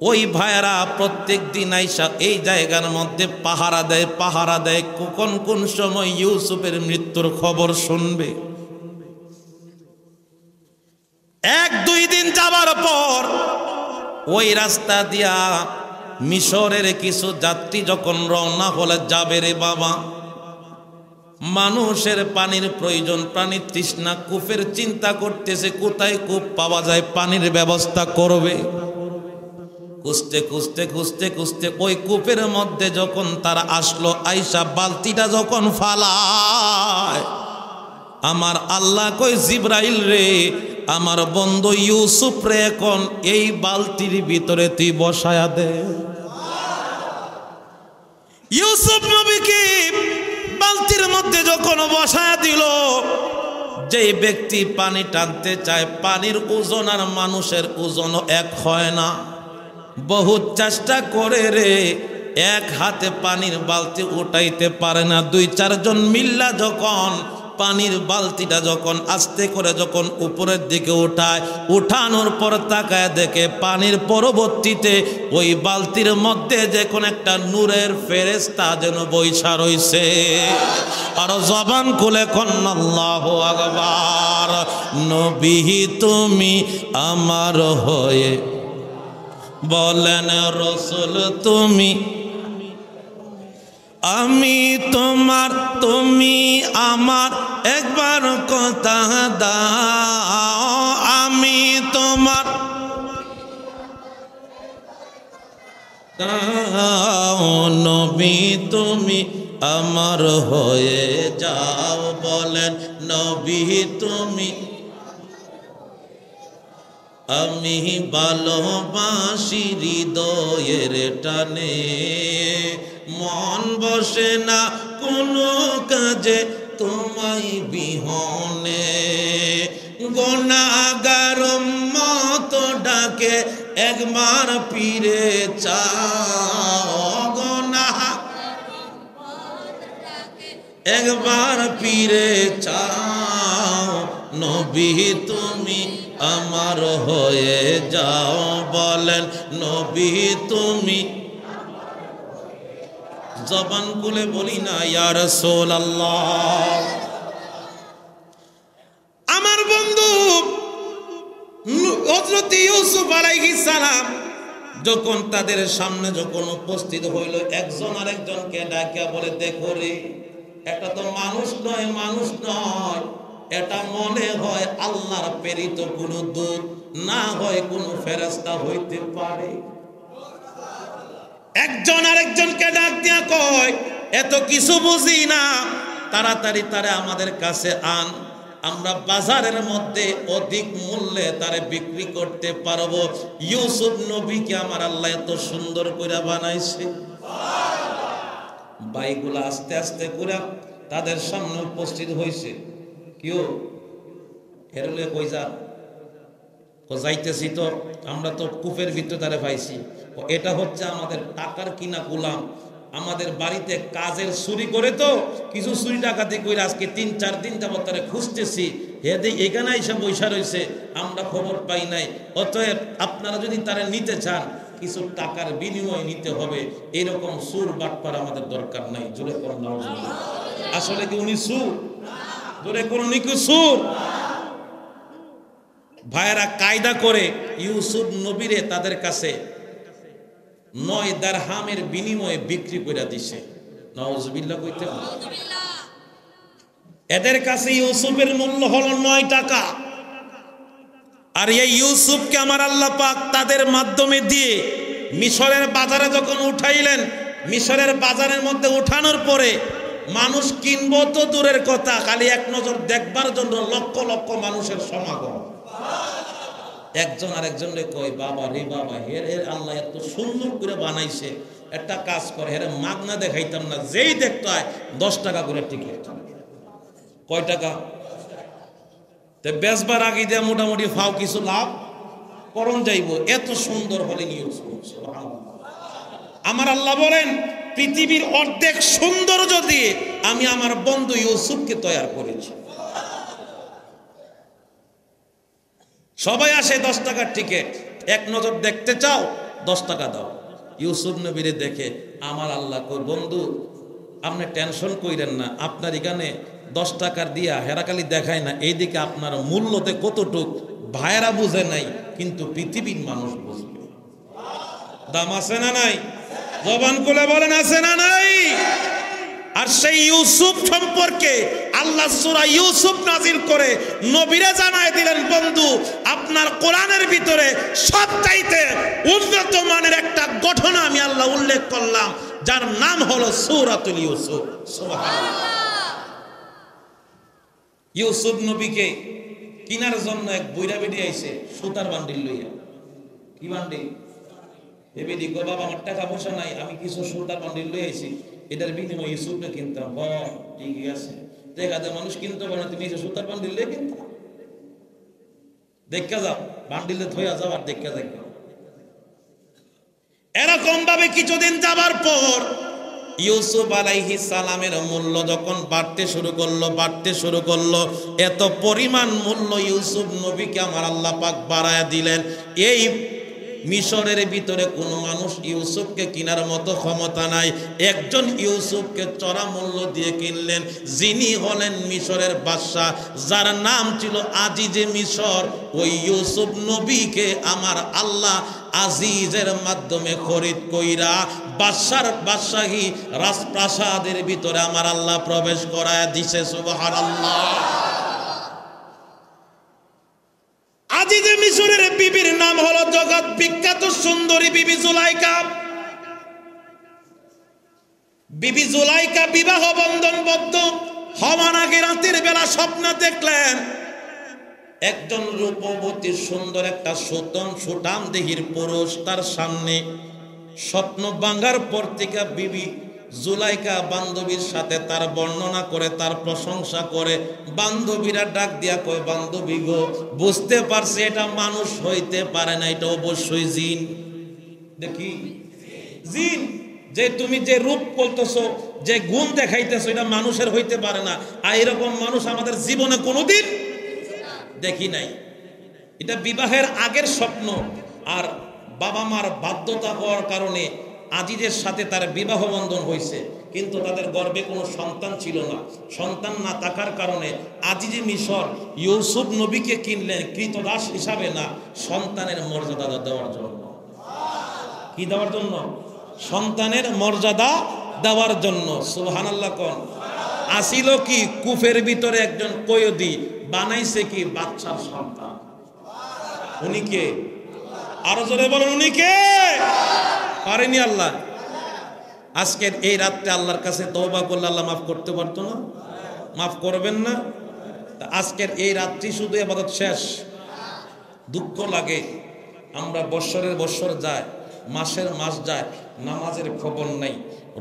ওই ভাইয়েরা প্রত্যেক দিন আইসা এই জায়গার মধ্যে পাহারা দেয় কখন কোন সময় ইউসুফের মৃত্যুর খবর শুনবে। 1-2 দিন যাবার পর ওই রাস্তা দিয়া মিশরের কিছু যাত্রী যখন রওনা হলে যাবে রে বাবা, মানুষের পানির প্রয়োজন, পানির তৃষ্ণা, কূপের চিন্তা করতেছে কোথায় কূপ পাওয়া যায়, পানির ব্যবস্থা করবে। খুঁজতে ওই কূপের মধ্যে যখন তারা আসলো, আইসা বালতিটা যখন ফালায়, আমার আল্লাহ কই জিবরাইল রে, আমার বন্ধু ইউসুফ রে এখন এই বালতির ভিতরে তুই বসায়া দে। ইউসুফ নবীকে বালতির মধ্যে যখন বসায়া দিল, যে ব্যক্তি পানি টানতে চায়, পানির ওজন আর মানুষের ওজন এক হয় না। বহুত চেষ্টা করে রে, এক হাতে পানির বালতি উঠাইতে পারে না। 2-4 জন মিল্লা যখন পানির বালতিটা যখন আস্তে করে যখন উপরের দিকে উঠায়, উঠানোর পর তাকায় দেখে পানির পরবর্তীতে ওই বালতির মধ্যে যে কোন একটা নূরের ফেরেশতা যেন বৈশা রইছে। আর জবান খুলে কন আল্লাহু আকবার। নবী তুমি আমার হয়ে বলেন, রসুল তুমি, আমি তোমার, তুমি আমার একবার কথা দাও আমি তোমার নবী তুমি আমার হয়ে যাও বলেন নবী তুমি আমি ভালোবাসি হৃদয়ের টানে মন বসে না কোনো কাজে তোমায় বিহনে গুনাহগার মত ডাকে একবার ফিরে চাও গুনাহ একবার ফিরে চাও নবী তুমি আমার হয়ে যাও বলেন নবী তুমি জবান খুলে বলি না ইয়া রাসূলুল্লাহ। আমার বন্ধু হযরত ইউসুফ আলাইহিস সালাম যখন তাদের সামনে যখন উপস্থিত হইল একজন আরেকজনকে ডাকিয়া বলে দেখো রে এটা তো মানুষ নয় এটা মনে হয় আল্লাহর প্রেরিত কোনো দূত না হয় কোনো ফেরেশতা হইতে পারে। একজন আরেকজনকে ডাক দিয়া কয় এত কিছু বুঝি না তাড়াতাড়ি তারে আমাদের কাছে আন আমরা বাজারের মধ্যে অধিক মূল্যে তারে বিক্রি করতে পারবো। ইউসুফ নবীকে আমার আল্লাহ এত সুন্দর করে বানাইছে। ভাইগুলা আস্তে আস্তে করে তাদের সামনে উপস্থিত হয়েছে। কেউ হেরলে কই যা যাইতেছি তো আমরা তো কূপের ভিতরে তারে পাইছি এটা হচ্ছে আমাদের টাকার কিনা গোলাম আমাদের বাড়িতে কাজের চুরি করে তো কিছু চুরি ডাকাতি করে আজকে 3-4 দিন যাবত তারে খুঁজতেছি হেদে এখানে এসে বৈশা রয়েছে আমরা খবর পাই নাই। অতএব আপনারা যদি তারে নিতে চান কিছু টাকার বিনিময়ে নিতে হবে। এরকম সুর বাটপার আমাদের দরকার নাই। জোরে করুন নাউজুবিল্লাহ। আসলে কি উনি সুর? জোরে করুন কি সুর? ভাইয়েরা কায়দা করে ইউসুফ নবীরে তাদের কাছে 9 দিরহামের বিনিময়ে বিক্রি করে দিছে। নাউজুবিল্লাহ কইতে এদের কাছে ইউসুফের মূল্য হলো 9 টাকা। আর এই ইউসুফকে আমার আল্লাহ পাক তাদের মাধ্যমে দিয়ে মিশরের বাজারে যখন উঠাইলেন মিশরের বাজারের মধ্যে উঠানোর পরে মানুষ কিনবো তো দূরের কথা খালি এক নজর দেখবার জন্য লক্ষ লক্ষ মানুষের সমাগম। একজন আরেকজনরে কই বাবা রে বাবা হের আল্লাহ এত সুন্দর করে বানাইছে একটা কাজ করে হেরে মাগনা দেখাইতাম না যেই দেখতে হয় 10 টাকা করে টিকিট। কয় টাকা? তে বেচবার আগে দিয়ে মোটামুটি ফাও কিছু লাভ করণ যাইব। এত সুন্দর হলেন ইউসুফ। সুবহানাল্লাহ। আমার আল্লাহ বলেন পৃথিবীর অর্ধেক সৌন্দর্য দিয়ে আমি আমার বন্ধু ইউসুফকে তৈরি করেছি। সবাই আসে 10 টাকার টিকিট এক নজর দেখতে চাও 10 টাকা দাও। ইউসুফ নবীরে দেখে আমার আল্লাহ কই বন্ধু আপনি টেনশন কইরেন না আপনার এখানে 10 টাকার দিয়া হেরাকালি দেখায় না এইদিকে আপনার মূল্যতে কতটুক ভাইরা বুঝে নাই কিন্তু পৃথিবীর মানুষ বুঝবে। দাম আছে না নাই? জবান খুলে বলেন আছে না নাই? আর সেই ইউসুফ সম্পর্কে আল্লাহ সূরা ইউসুফ নাজিল করে নবীরে জানায় দিলেন বন্ধু আপনার কোরআনের ভিতরে সবচাইতে উন্নত মানের একটা ঘটনা আমি আল্লাহ উল্লেখ করলাম যার নাম হলো সূরাতুল ইউসুফ। সুবহানাল্লাহ। ইউসুফ নবীকে কিনার জন্য এক বুইড়া বেটি আইছে সুতার বান্ডিল লইয়া। কি বান্ডিল? এ বেটি কো বাবা আমার টাকা পয়সা নাই আমি কিছু সুতার বান্ডিল লই আইছি এটার বিনিময়ে ইউসুফকে কিনতাম। ঠিক আছে দেখাতে মানুষ কিনতে পারে তুমি এসে সুতার বান্ডিল লই কিনতা দেখা যাও বান্ডিলে থইয়া যাও আর দেখা যাই। এরকম ভাবে কিছুদিন যাবার পর ইউসুফ আলাইহিস সালামের মূল্য যখন বাড়তে শুরু করলো এত পরিমাণ মূল্য ইউসুফ নবীকে আমার আল্লাহ পাক বাড়ায়া দিলেন। এই মিশরের ভিতরে কোনো মানুষ ইউসুফকে কেনার মতো ক্ষমতা নাই। একজন ইউসুফকে চড়া মূল্য দিয়ে কিনলেন যিনি হলেন মিশরের বাদশাহ যার নাম ছিল আজিজে মিশর। ওই ইউসুফ নবীকে আমার আল্লাহ আজিজের মাধ্যমে খরিদ কইরা বাদশাহী রাজপ্রাসাদের ভিতরে আমার আল্লাহ প্রবেশ করায় দিছে। সুবহানাল্লাহ। আজিজে মিশরের বিবির নাম হলো জগৎ বিখ্যাত সুন্দরী বিবি জুলাইখা। বিবি জুলাইখা বিবাহ বন্ধনবদ্ধ হওয়ার আগে রাতের বেলা স্বপ্ন দেখলেন একজন রূপবতী সুন্দর একটা সুঠাম দেহির পুরুষ তার সামনে। স্বপ্ন ভাঙার পর থেকে বিবি জুলাইখা বান্ধবীর সাথে তার বর্ণনা করে, তার প্রশংসা করে। বান্ধবীরা ডাক দিয়া কয়, বান্ধবী গো, বুঝতে পারছি এটা মানুষ হইতে পারে না, এটা অবশ্যই জিন। দেখি জিন, যে তুমি যে রূপ বলতেছো, যে গুণ দেখাইতেছো, এটা মানুষের হইতে পারে না। আর এরকম মানুষ আমাদের জীবনে কোনোদিন দেখি নাই। এটা বিবাহের আগের স্বপ্ন। আর বাবা মার বাধ্যতা হওয়ার কারণে আজিজের সাথে তার বিবাহ বন্ধন হয়েছে, কিন্তু তাদের গর্ভে কোনো সন্তান ছিল না। সন্তান না থাকার কারণে আজিজে মিশর ইউসুফ নবীকে কিনলেন কৃতদাস হিসাবে না, সন্তানের মর্যাদা দেওয়ার জন্য। কি দেওয়ার জন্য? সন্তানের মর্যাদা দেওয়ার জন্য। সুবহানাল্লাহ কোন। আসিল কি কুফের ভিতরে একজন কয়েদি, বানাইছে কি বাচ্চার সন্তান। উনি কে? আরো জোরে বলেন, উনি কে? পারেনি আল্লাহ। আজকের এই রাতটা আল্লাহর কাছে তওবা করলে আল্লাহ মাফ করতে পারতো না? মাফ করবেন না? আজকের এই রাত্রি শুধু ইবাদত শেষ। দুঃখ লাগে, আমরা বৎসরের বৎসর যায়, মাসের মাস যায়, নামাজের খবর নাই,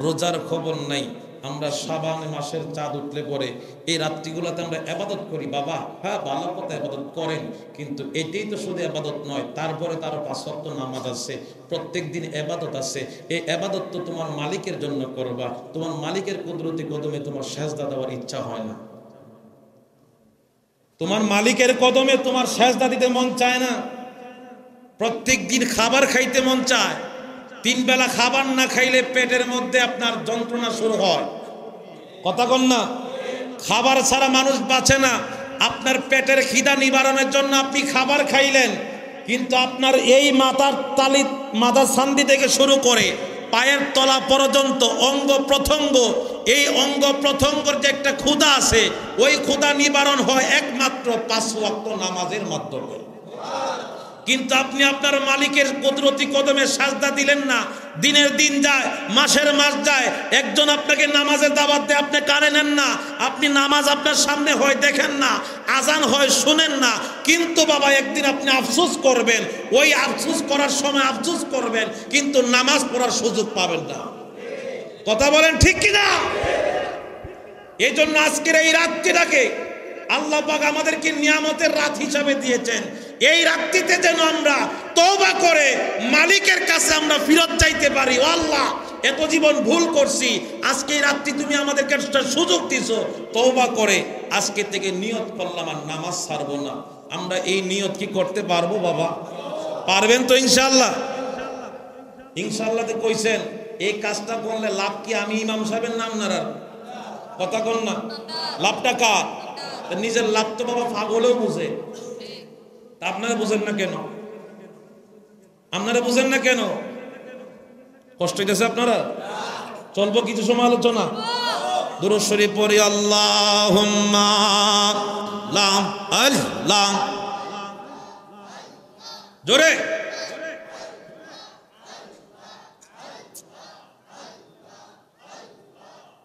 রোজার খবর নাই। আমরা শাবান মাসের চাঁদ উঠলে পরে এই রাত্রিগুলোতে আমরা ইবাদত করি। বাবা হ্যাঁ, ভালো কথা, ইবাদত করেন, কিন্তু এটাই তো শুধু ইবাদত নয়, তারপরে তারও 5 ওয়াক্ত নামাজ আছে, প্রত্যেক দিন ইবাদত আছে। এই ইবাদত তো তোমার মালিকের জন্য করবা। তোমার মালিকের কুদরতি কদমে তোমার সেজদা দেওয়ার ইচ্ছা হয় না? তোমার মালিকের কদমে তোমার সেজদা দিতে মন চায় না? প্রত্যেক দিন খাবার খাইতে মন চায়। 3 বেলা খাবার না খাইলে পেটের মধ্যে আপনার যন্ত্রণা শুরু হয়। কথা কন না? খাবার ছাড়া মানুষ বাঁচে না। আপনার পেটের খিদা নিবারণের জন্য আপনি খাবার খাইলেন, কিন্তু আপনার এই মাথার সান্দি থেকে শুরু করে পায়ের তলা পর্যন্ত অঙ্গ প্রত্যঙ্গ, এই অঙ্গ প্রত্যঙ্গের যে একটা ক্ষুধা আছে, ওই ক্ষুধা নিবারণ হয় একমাত্র 5 ওয়াক্ত নামাজের মাধ্যমে। কিন্তু আপনি আপনার মালিকের কুদরতি কদমে সাজদা দিলেন না। দিনের দিন যায়, মাসের মাস যায়, একজন আপনাকে নামাজের দাওয়াত দেয়, আপনি কানে নেন না। আপনি নামাজ আপনার সামনে হয় দেখেন না, আজান হয় শুনেন না। কিন্তু বাবা একদিন আপনি আফসোস করবেন, ওই আফসোস করার সময় আফসোস করবেন, কিন্তু নামাজ পড়ার সুযোগ পাবেন না। কথা বলেন ঠিক কিনা? এই জন্য আজকের এই রাত্রিটাকে আল্লাহ পাক আমাদেরকে নিয়ামতের রাত হিসাবে দিয়েছেন। এই রাত্রিতে যেন আমরা তওবা করে মালিকের কাছে আমরা ফিরত চাইতে পারি। ও আল্লাহ, এত জীবন ভুল করছি, আজকে এই রাত্রি তুমি আমাদেরকে একটা সুযোগ দিছো, তওবা করে আজকে থেকে নিয়ত করলাম আর নামাজ ছাড়বো না। আমরা এই নিয়ত কি করতে পারবো বাবা? পারবেন তো ইনশাআল্লাহ? ইনশাআল্লাহ তো কইছেন। এই কাজটা করলে লাভ কি আমি ইমাম সাহেবের নাম না? কথা কন না, লাভটা কার? নিজের লাভ তো বাবা পাগলেও বুঝে। তা আপনারা বুঝেন না কেন? আপনারা বুঝেন না কেন? কষ্ট হইতেছে আপনারা? চলবো কিছু সময় আলোচনা। দুরূদ শরীফ পড়ি, আল্লাহুম্মা লা আল্লাহ, জোরে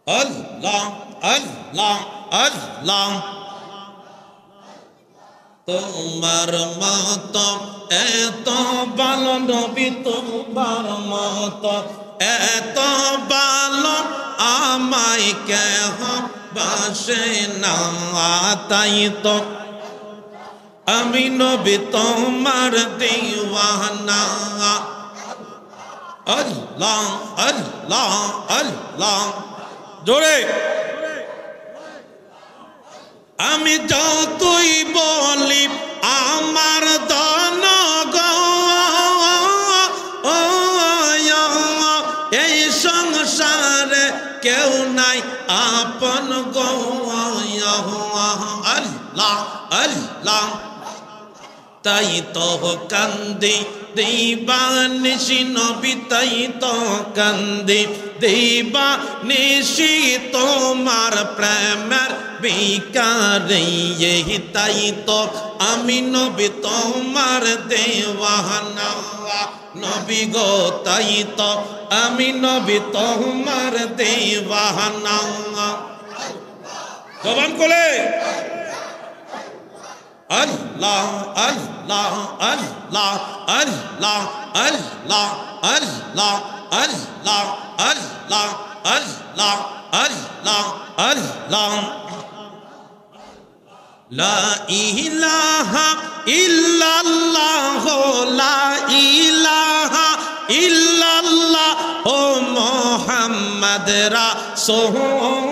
আল্লাহ আল্লাহ আল্লাহ। তোমার মত এত ভালো নবী, তোমার মত এত ভালো আমায় কেহ বাসে না, তাই তো আমি নবী তোমার দিওয়ানা। আল্লাহ আল্লাহ আল্লাহ, জোরে। আমি যতই বলি আমার ধন গো, এই সংসারে কেউ নাই আপন গো। আল্লাহ আল্লাহ, তাই তো কান্দি দিবানিশি নবী তাই তো কান্দি দিবানিশি তোমার প্রেমের বিকারে তাই তো আমি নবী তোমার দেওয়ানা নবী গো তাই তো আমি নবী তোমার দেওয়ানা জবান কোলে আল্লাহ আল্লাহ আল্লাহ আল্লাহ আল্লাহ আল্লাহ আল্লাহ আল্লাহ আল্লাহ আল্লাহ আল্লাহ লা ইলাহা ইল্লাল্লাহ লা ইলাহা ইল্লাল্লাহ ও মুহাম্মদ রাসূল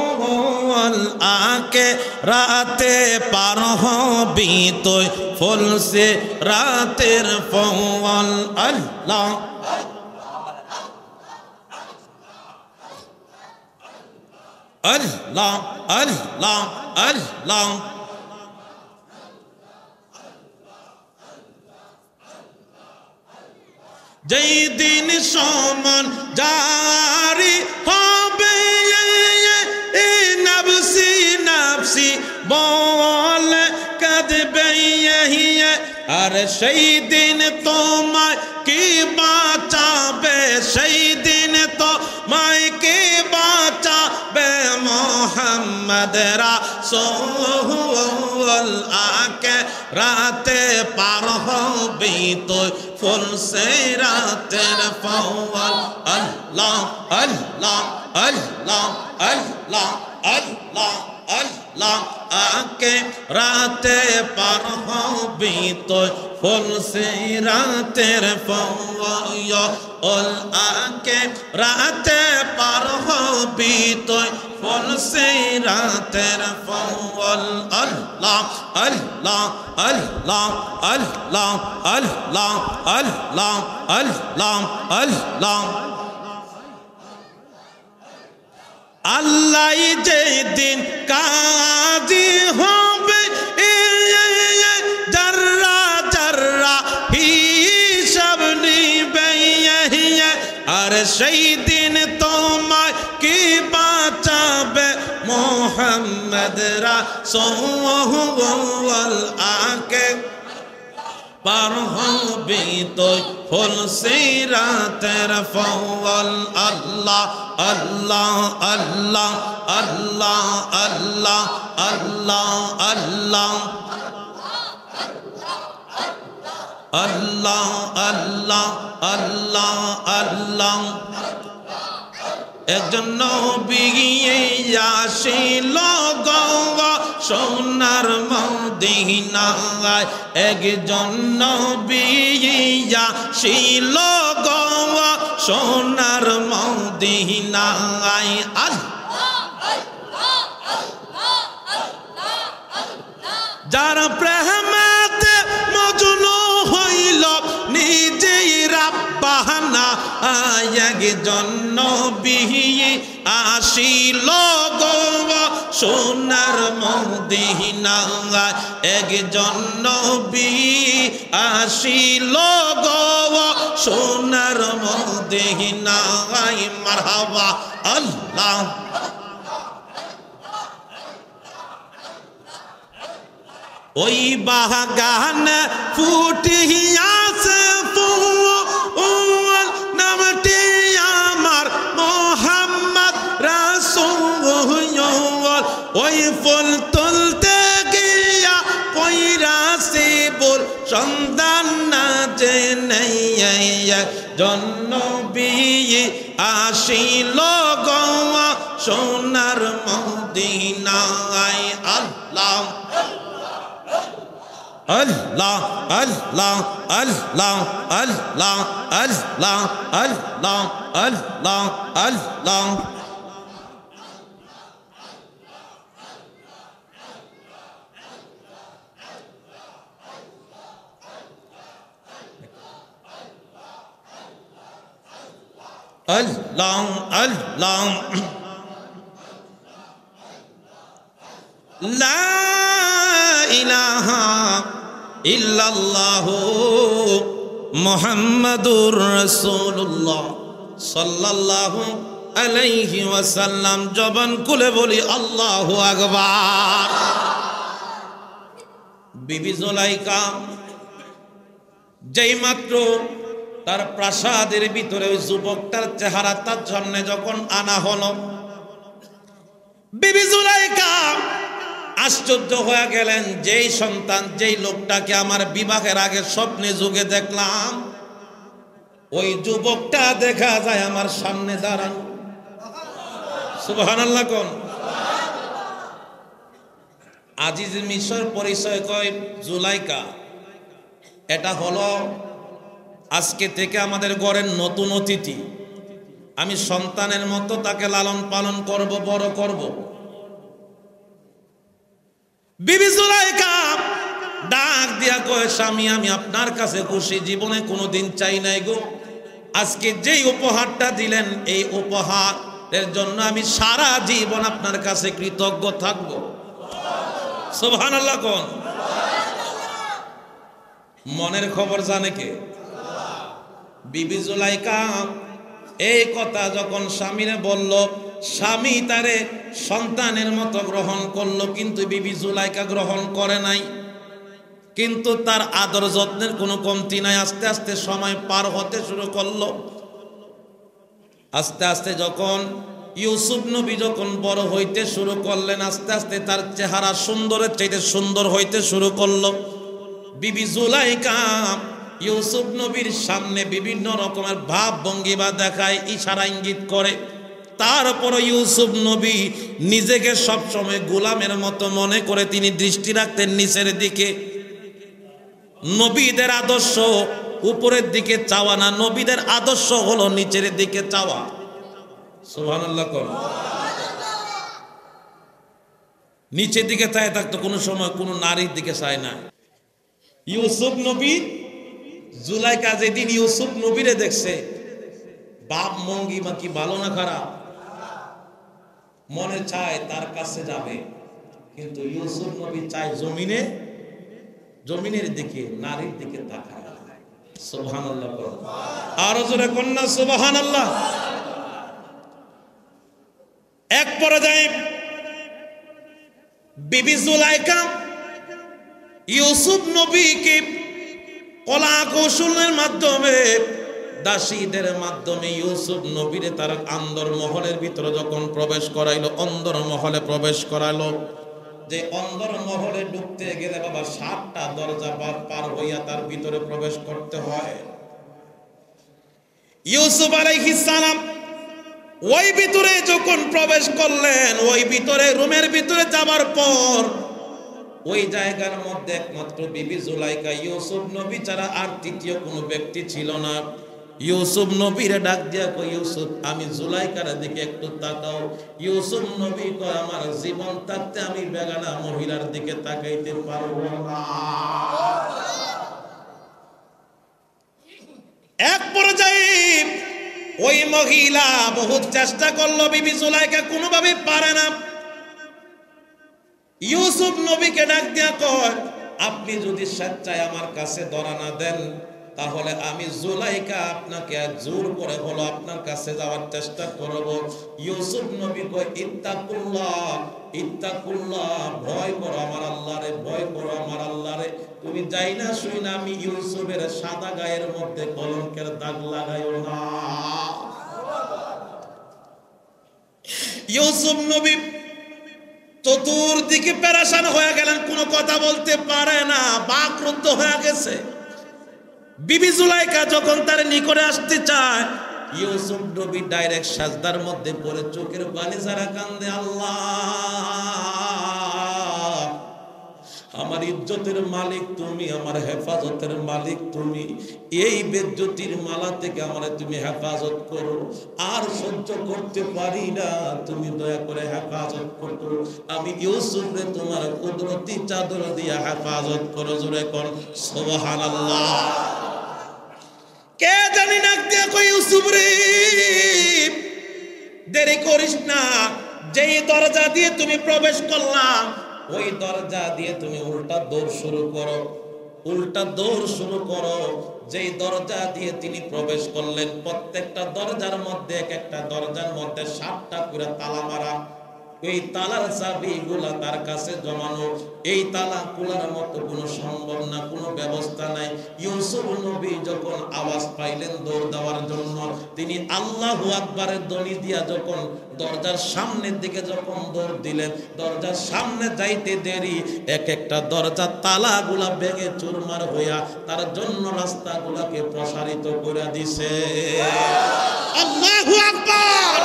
আকে রাতে পার হবি তুই ফুল সে রাতের ফল আল্লাহ আল্লাহ আল্লাহ আল্লাহ যেই দিন সমান জারি হবে নফসি নফসি বলে কাঁদবে আর সেই দিন তোমায় কি বাঁচাবে সেই দিন তোমায় কি বাঁচাবে মোহাম্মদ রাসূল আকে রাতে পার হবি তুই ফুল সে রাতের ফল আল্লাহ আল্লাহ আল্লাহ আল্লাহ আল্লাহ আল্লাহ আকে রাতে পার হবি তুই ফুল সে রাতের ফল আকে রাতে পার হবি তুই ফুল সে রাতের ফল আল্লাহ আল্লাহ আল্লাহ আল্লাহ আল্লাহ আল্লাহ আল্লাহ আল্লাহ আল্লাহ যেদিন কাজী হবে জাররা জাররা হিসাব নিবে আর সেই দিন তোমায় কি বাঁচাবে মোহাম্মদ রাসূল আকে পার হবি তুই ফুল সে রাতের ফল আল্লাহ আল্লাহ আল্লাহ আল্লাহ আল্লাহ আল্লাহ আল্লাহ আল্লাহ আল্লাহ আল্লাহ আল্লাহ একজন নবী আসিল গো সোনার মদিনায় একজন নবী আসিল গো সোনার মদিনায় যার প্রেমেতে মজনু হইল নিজেই রাব্বানা একজন নবী আসিল গো সোনার মদিনায় একজন নবী আসিল গো সোনার মদিনায় মারহাবা আল্লাহ ওই বাগান ফুটিয়াছে ফুল নামটি আমার মোহাম্মদ রাসূল ওই ফুল তুলতে গিয়া কইরাছি বল সন্ধান না জেনে জন্নবী আসিল গো সোনার মদিনায় আল্লাহ আল্লাহ আল্লাহ আল্লাহ আল্লাহ আল্লাহ আল্লাহ আল্লাহ আল্লাহ আল্লাহ আল্লাহ লা ইলাহা ইল্লাল্লাহু মুহাম্মাদুর রাসূলুল্লাহ সাল্লাল্লাহু আলাইহি ওয়াসাল্লাম। জবান খুলে বলি আল্লাহু আকবার। বিবি জুলাইখা যেই মাত্র তার প্রাসাদের ভিতরে ওই যুবকটার চেহারা তার সামনে যখন আনা হলো, বিবি জুলাইখা আশ্চর্য হয়ে গেলেন। যেই সন্তান, যেই লোকটাকে আমার বিবাহের আগে স্বপ্নে যুগে দেখলাম, ওই যুবকটা দেখা যায় আমার সামনে দাঁড়ানো। সুবহানাল্লাহ কোন। আজিজ মিশর পরিচয় কয় জুলাইখা, এটা হলো আজকে থেকে আমাদের ঘরের নতুন অতিথি। আমি সন্তানের মতো তাকে লালন পালন করব, বড় করব। বিবি জুলাইখা ডাক দিয়া কয়, স্বামী আমি আপনার কাছে খুশি, জীবনে কোনোদিন চাই নাই গো। আজকে যেই উপহারটা দিলেন, এই উপহারের জন্য আমি সারা জীবন আপনার কাছে কৃতজ্ঞ থাকব। সুবহানাল্লাহ কোন। মনের খবর জানে কে? বিবি জুলাইখা এই কথা যখন স্বামীরে বলল, স্বামী তারে সন্তানের মতো গ্রহণ করলো, কিন্তু বিবি জুলাইখা গ্রহণ করে নাই। কিন্তু তার আদর যত্নের কোনো কমতি নাই। আস্তে আস্তে সময় পার হতে শুরু করলো। আস্তে আস্তে যখন ইউসুফ নবী যখন বড় হইতে শুরু করলেন, আস্তে আস্তে তার চেহারা সুন্দরের চাইতে সুন্দর হইতে শুরু করলো। বিবি জুলাইখা ইউসুফ নবীর সামনে বিভিন্ন রকমের ভাব ভঙ্গিমা দেখায়, ইশারা ইঙ্গিত করে। তারপর ইউসুফ নবী নিজেকে সবসময় গোলামের মতো মনে করে তিনি দৃষ্টি রাখতেন নিচের দিকে। নবীদের আদর্শ উপরের দিকে চাওয়া না, নবীদের আদর্শ হলো নিচের দিকে চাওয়া। সুবহানাল্লাহ কোন। নিচের দিকে চায় থাকতো, কোনো সময় কোনো নারীর দিকে চায় না। ইউসুফ নবী জুলাইখা যেদিন ইউসুফ নবীরে দেখছে, বাপ ভঙ্গিমা কি ভালো না খারাপ, মনে চায় তার কাছে যাবে, কিন্তু ইউসুফ নবী চায় জমিনে, জমিনের দিকে, নারীর দিকে তাকায়। সুবহানাল্লাহ। আরো জোরে কন্যা সুবহানাল্লাহ। এক পর্যায়ে বিবি জুলাইখা ইউসুফ নবীকে কলা কৌশলের মাধ্যমে, দাসীদের মাধ্যমে ইউসুফ নবীরে তার অন্দর মহলের ভিতরে যখন প্রবেশ করাইলো, অন্দর মহলে প্রবেশ করাইলো। যে অন্দর মহলে ঢুকতে গেলে বাবা 7টা দরজা পার হইয়া তার ভিতরে প্রবেশ করতে হয়। ইউসুফ আলাইহিস সালাম ওই ভিতরে যখন প্রবেশ করলেন, ওই ভিতরে রুমের ভিতরে যাবার পর ওই জায়গার মধ্যে একমাত্র বিবি জুলাইখা, ইউসুফ নবী ছাড়া আর তৃতীয় কোনো ব্যক্তি ছিল না। ইউসুফ নবীরে ডাক দিয়া কই, ইউসুফ আমি জুলাইখার দিকে একটু তাকাও। ইউসুফ নবী কয়, আমার জীবন থাকতে আমি বেগানা মহিলার দিকে তাকাইতে পারবো না। এক পর্যায়ে ওই মহিলা বহুত চেষ্টা করলো, বিবি জুলাইখা কোনোভাবে পারে না। ইউসুফ নবীকে ডাক দিয়া কয়, আপনি যদি স্বেচ্ছায় আমার কাছে ধরা না দেন, তাহলে আমি জুলাইখা আপনাকে জোর করে হলো আপনার কাছে যাওয়ার চেষ্টা করব। ইউসুফ নবী কয়, ইত্তাকুল্লাহ, ইত্তাকুল্লাহ, ভয় করো আমার আল্লাহরে, ভয় করো আমার আল্লাহরে। তুমি যাই না শুই না আমি ইউসুফের সাদা গায়ের মধ্যে কলঙ্কের দাগ লাগাইও না। ইউসুফ নবী চতুর্দিকে পেরেশান হয়ে গেলেন, কোনো কথা বলতে পারে না, বাকরুদ্ধ হয়ে গেছে। বিবি জুলাইখা যখন তার নিকটে আসতে চায়, ইউসুফ নবী ডাইরেক্ট সাজদার মধ্যে পড়ে চোখের পানি ছাড়া কান্দে, আল্লাহ আমার ইজ্জতের মালিক তুমি, আমার হেফাজতের মালিক তুমি, এই বেজ্জতির মালা থেকে আমার তুমি হেফাজত করো, আর সহ্য করতে পারি না, তুমি দয়া করে হেফাজত করো। আমি ইউসুফরে তোমার কুদরতি চাদর দিয়া হেফাজত করো। জোরে কর সুবহানাল্লাহ। কে জানি না দিয়া কই, ইউসুফ রে দেরি করিস না, যেই দরজা দিয়ে তুমি প্রবেশ করলাম ওই দরজা দিয়ে তুমি উল্টা দৌড় শুরু করো। উল্টা দৌড় শুরু করো। যেই দরজা দিয়ে তিনি প্রবেশ করলেন, প্রত্যেকটা দরজার মধ্যে এক একটা দরজার মধ্যে 7টা করে তালা মারা। এই তালার চাবিগুলা তার কাছে জমানো। এই তালা খোলার মতো কোনো সম্ভব না, কোনো ব্যবস্থা নাই। ইউসুফ নবী যখন আওয়াজ পাইলেন দৌড় দেওয়ার জন্য, তিনি আল্লাহু আকবারের ধ্বনি দিয়া যখন দরজার সামনের দিকে যখন দৌড় দিলেন, দরজার সামনে যাইতে দেরি এক একটা দরজা তালাগুলা ভেঙে চুরমার হইয়া তার জন্য রাস্তাগুলাকে প্রসারিত করে দিছে। আল্লাহু আকবার।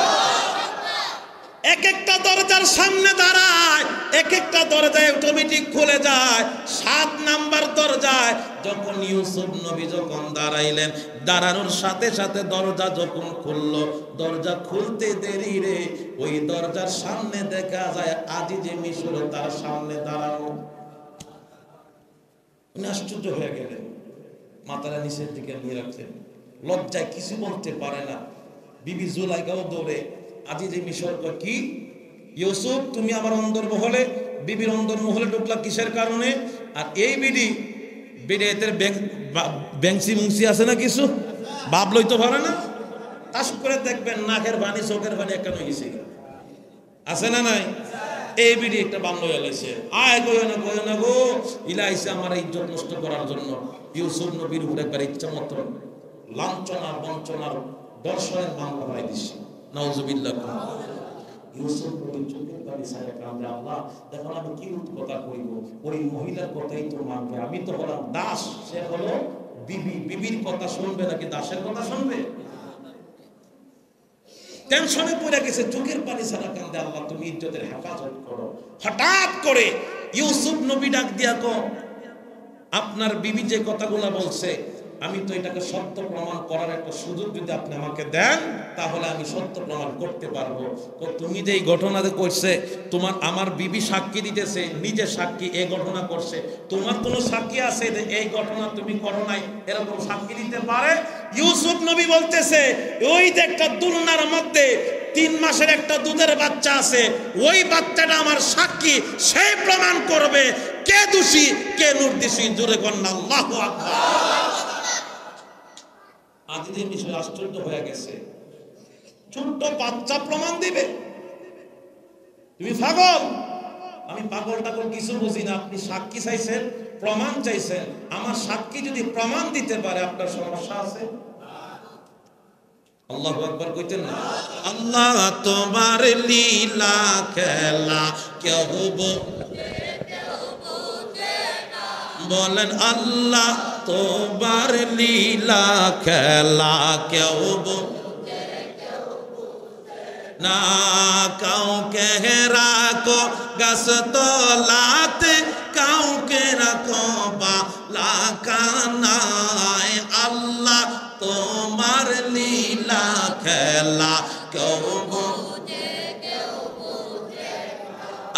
এক একটা দরজার সামনে দাঁড়ায়, এক একটা দরজায় অটোমেটিক খুলে যায়। 7 নাম্বার দরজায় যখন ইউসুফ নবী যখন দাঁড়াইলেন, দাঁড়ানোর সাথে সাথে দরজা যখন খুললো, দরজা খুলতে দেরি রে ওই দরজার সামনে দেখা যায় আজিজে মিশর তার সামনে দাঁড়ানো। উনি আশ্চর্য হয়ে গেলেন, মাথাটা নিচের দিকে নিয়ে রাখলেন, লজ্জায় কিছু বলতে পারে না। বিবি জুলাইখাও দৌড়ে আজিজে মিশর কয়, কি ইউসুফ তুমি আমার অন্দরমহলে, বিবির অন্দরমহলে ঢুকলা কিসের কারণে? আর এই বিডি এদের ব্যাংসি মুংসি আছে না কিছু, ভাব লইতে পারে না। তাস করে দেখবেন নাকের বাণী চোখের বাণী একটা নয় গেছে, আছে না নাই? এই বিডি একটা বাম লইয়া লাইছে, আয় কইও না গো, ইলা আইছে আমার ইজ্জত নষ্ট করার জন্য। ইউসুফ নবীর উপরে একবার ইচ্ছা মতো লাঞ্ছনা বঞ্চনার দর্শনের মামলা বাড়াই দিছে। নাউজুবিল্লাহ। ইউসুফ নবী চোখের পানি ছায়া কাঁদে, আল্লাহ দেখো আমি কি কথা কইব, ওই মহিলার কথাই তো মানবে। আমি তো হলাম দাস, সে হলো বিবি। বিবির কথা শুনবে নাকি দাসের কথা শুনবে? টেনশনে পড়ে গেছে, চোখের পানি ছাড়া কাঁদে, আল্লাহ তুমি ইজ্জতের হেফাজত করো। হঠাৎ করে ইউসুফ নবী ডাক দিয়া কো, আপনার বিবি যে কথাগুলো বলছে আমি তো এটাকে সত্য প্রমাণ করার একটা সুযোগ যদি আপনি আমাকে দেন তাহলে আমি সত্য প্রমাণ করতে পারবো। তো তুমি যে এই ঘটনাতে করছে, তোমার আমার বিবি সাক্ষী দিতেছে, নিজে সাক্ষী এই ঘটনা করছে, তোমার কোনো সাক্ষী আছে যে এই ঘটনা তুমি করো নাই, এরকম সাক্ষী দিতে পারে? ইউসুফ নবী বলতেছে, ওই যে একটা দুলনার মধ্যে 3 মাসের একটা দুধের বাচ্চা আছে, ওই বাচ্চাটা আমার সাক্ষী, সে প্রমাণ করবে কে দোষী কে নির্দোষী। জোরে কন্যা আল্লাহু আকবার। আজিজের বিষয় আশ্চর্য হয়ে গেছে, ছোট্ট বাচ্চা প্রমাণ দিবে? তুমি পাগল? আমি পাগল টাগল কিছু বুঝি না। আপনি সাক্ষী চাইছেন, প্রমাণ চাইছেন, আমার সাক্ষী যদি প্রমাণ দিতে পারে আপনার সমস্যা আছে? আল্লাহু আকবার কইতেন না? আল্লাহ তোমার লীলা খেলা কেউ বলেন, আল্লাহ তোমার লীলা খেলা কেউ না, কাউকে রাখো গাছ তলাতে, কাউকে রাখো বালাখানায়। আল্লাহ তোমার লীলা খেলা কেউ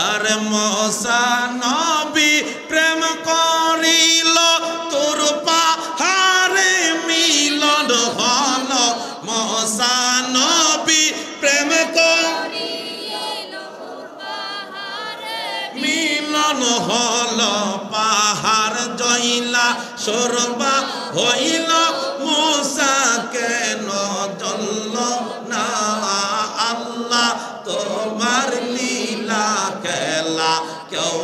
আরে মুসা নবী প্রেম করিল, তোর পাহাড়ে মিলন হল। মুসা নবী প্রেম করিল, মিলন হল, পাহাড় জইলা সরবা হইল, মুসা কেন জ্বলল না? আল্লাহ তোমার লীলা খেলা কেউ